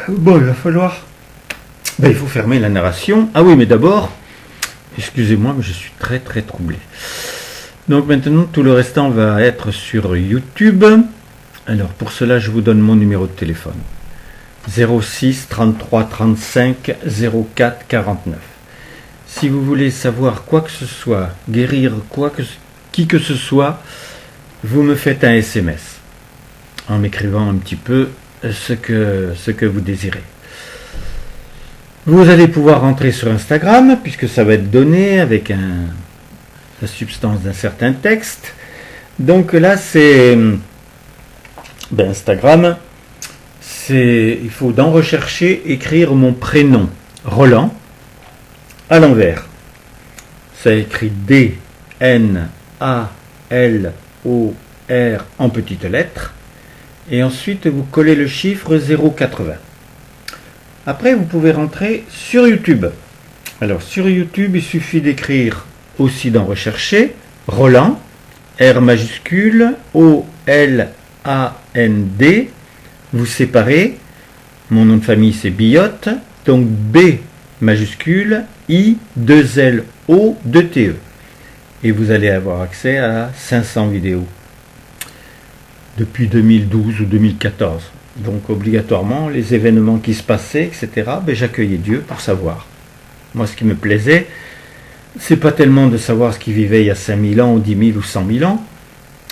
Bon, il va falloir... Ben, il faut fermer la narration. Ah oui, mais d'abord, excusez-moi, mais je suis très très troublé. Donc maintenant, tout le restant va être sur YouTube. Alors, pour cela, je vous donne mon numéro de téléphone. 06 33 35 04 49. Si vous voulez savoir quoi que ce soit, guérir qui que ce soit, vous me faites un SMS en m'écrivant un petit peu ce que vous désirez. Vous allez pouvoir rentrer sur Instagram, puisque ça va être donné avec la substance d'un certain texte. Donc là, c'est Instagram. Il faut dans rechercher écrire mon prénom, Roland, à l'envers. Ça écrit D-N-A-L-O-R en petites lettres. Et ensuite, vous collez le chiffre 080. Après, vous pouvez rentrer sur YouTube. Alors, sur YouTube, il suffit d'écrire aussi dans rechercher Roland, R majuscule, O-L-A-N-D. Vous séparez. Mon nom de famille, c'est Billotte. Donc, B majuscule, I-2-L-O, 2-T-E. Et vous allez avoir accès à 500 vidéos depuis 2012 ou 2014. Donc obligatoirement, les événements qui se passaient, etc., j'accueillais Dieu pour savoir. Moi, ce qui me plaisait, c'est pas tellement de savoir ce qu'il vivait il y a 5000 ans, ou 10 000 ou 100 000 ans,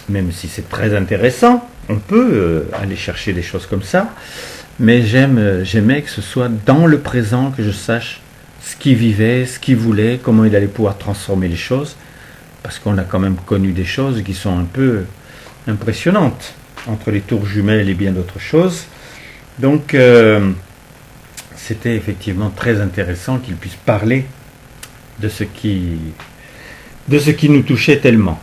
même si c'est très intéressant, on peut aller chercher des choses comme ça, mais j'aimais que ce soit dans le présent, que je sache ce qu'il vivait, ce qu'il voulait, comment il allait pouvoir transformer les choses, parce qu'on a quand même connu des choses qui sont un peu impressionnantes, entre les tours jumelles et bien d'autres choses. Donc c'était effectivement très intéressant qu'il puisse parler de ce qui nous touchait tellement.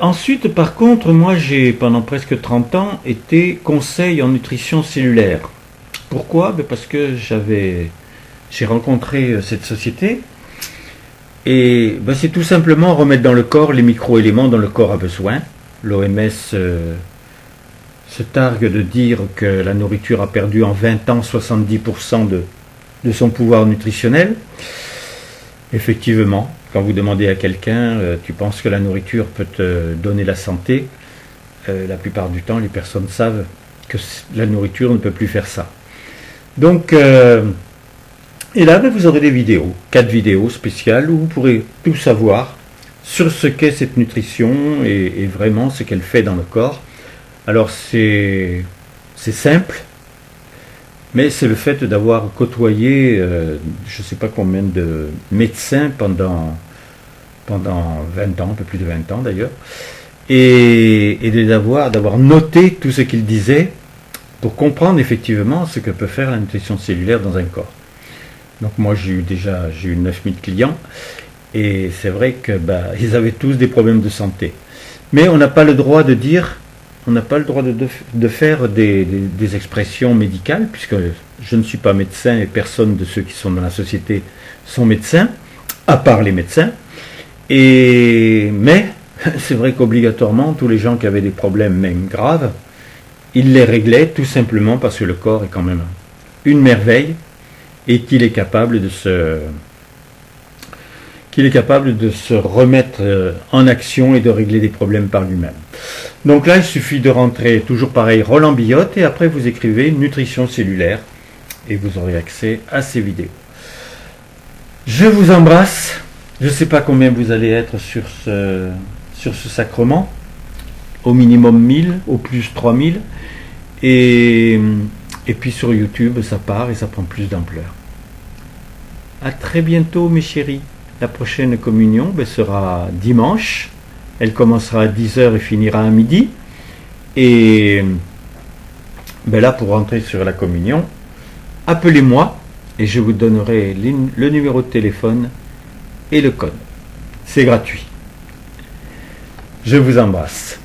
Ensuite, par contre, moi j'ai pendant presque 30 ans été conseil en nutrition cellulaire. Pourquoi? Parce que j'ai rencontré cette société et c'est tout simplement remettre dans le corps les micro-éléments dont le corps a besoin. L'OMS se targue de dire que la nourriture a perdu en 20 ans 70% de son pouvoir nutritionnel. Effectivement, quand vous demandez à quelqu'un, tu penses que la nourriture peut te donner la santé, la plupart du temps, les personnes savent que la nourriture ne peut plus faire ça. Donc, et là, vous aurez des vidéos, 4 vidéos spéciales où vous pourrez tout savoir sur ce qu'est cette nutrition et vraiment ce qu'elle fait dans le corps. Alors c'est simple, mais c'est le fait d'avoir côtoyé je ne sais pas combien de médecins pendant 20 ans, un peu plus de 20 ans d'ailleurs, et d'avoir noté tout ce qu'ils disaient pour comprendre effectivement ce que peut faire la nutrition cellulaire dans un corps. Donc moi j'ai eu 9000 clients, et c'est vrai que ils avaient tous des problèmes de santé. Mais on n'a pas le droit de dire, on n'a pas le droit de faire des expressions médicales, puisque je ne suis pas médecin et personne de ceux qui sont dans la société sont médecins, à part les médecins. Mais c'est vrai qu'obligatoirement, tous les gens qui avaient des problèmes même graves, ils les réglaient tout simplement parce que le corps est quand même une merveille et qu'il est capable de se remettre en action et de régler des problèmes par lui-même. Donc là, il suffit de rentrer, toujours pareil, Roland Billotte, et après vous écrivez nutrition cellulaire, et vous aurez accès à ces vidéos. Je vous embrasse. Je ne sais pas combien vous allez être sur ce sacrement. Au minimum 1000, au plus 3000. Et puis sur YouTube, ça part et ça prend plus d'ampleur. À très bientôt, mes chéris. La prochaine communion sera dimanche. Elle commencera à 10h et finira à midi. Et là, pour rentrer sur la communion, appelez-moi et je vous donnerai le numéro de téléphone et le code. C'est gratuit. Je vous embrasse.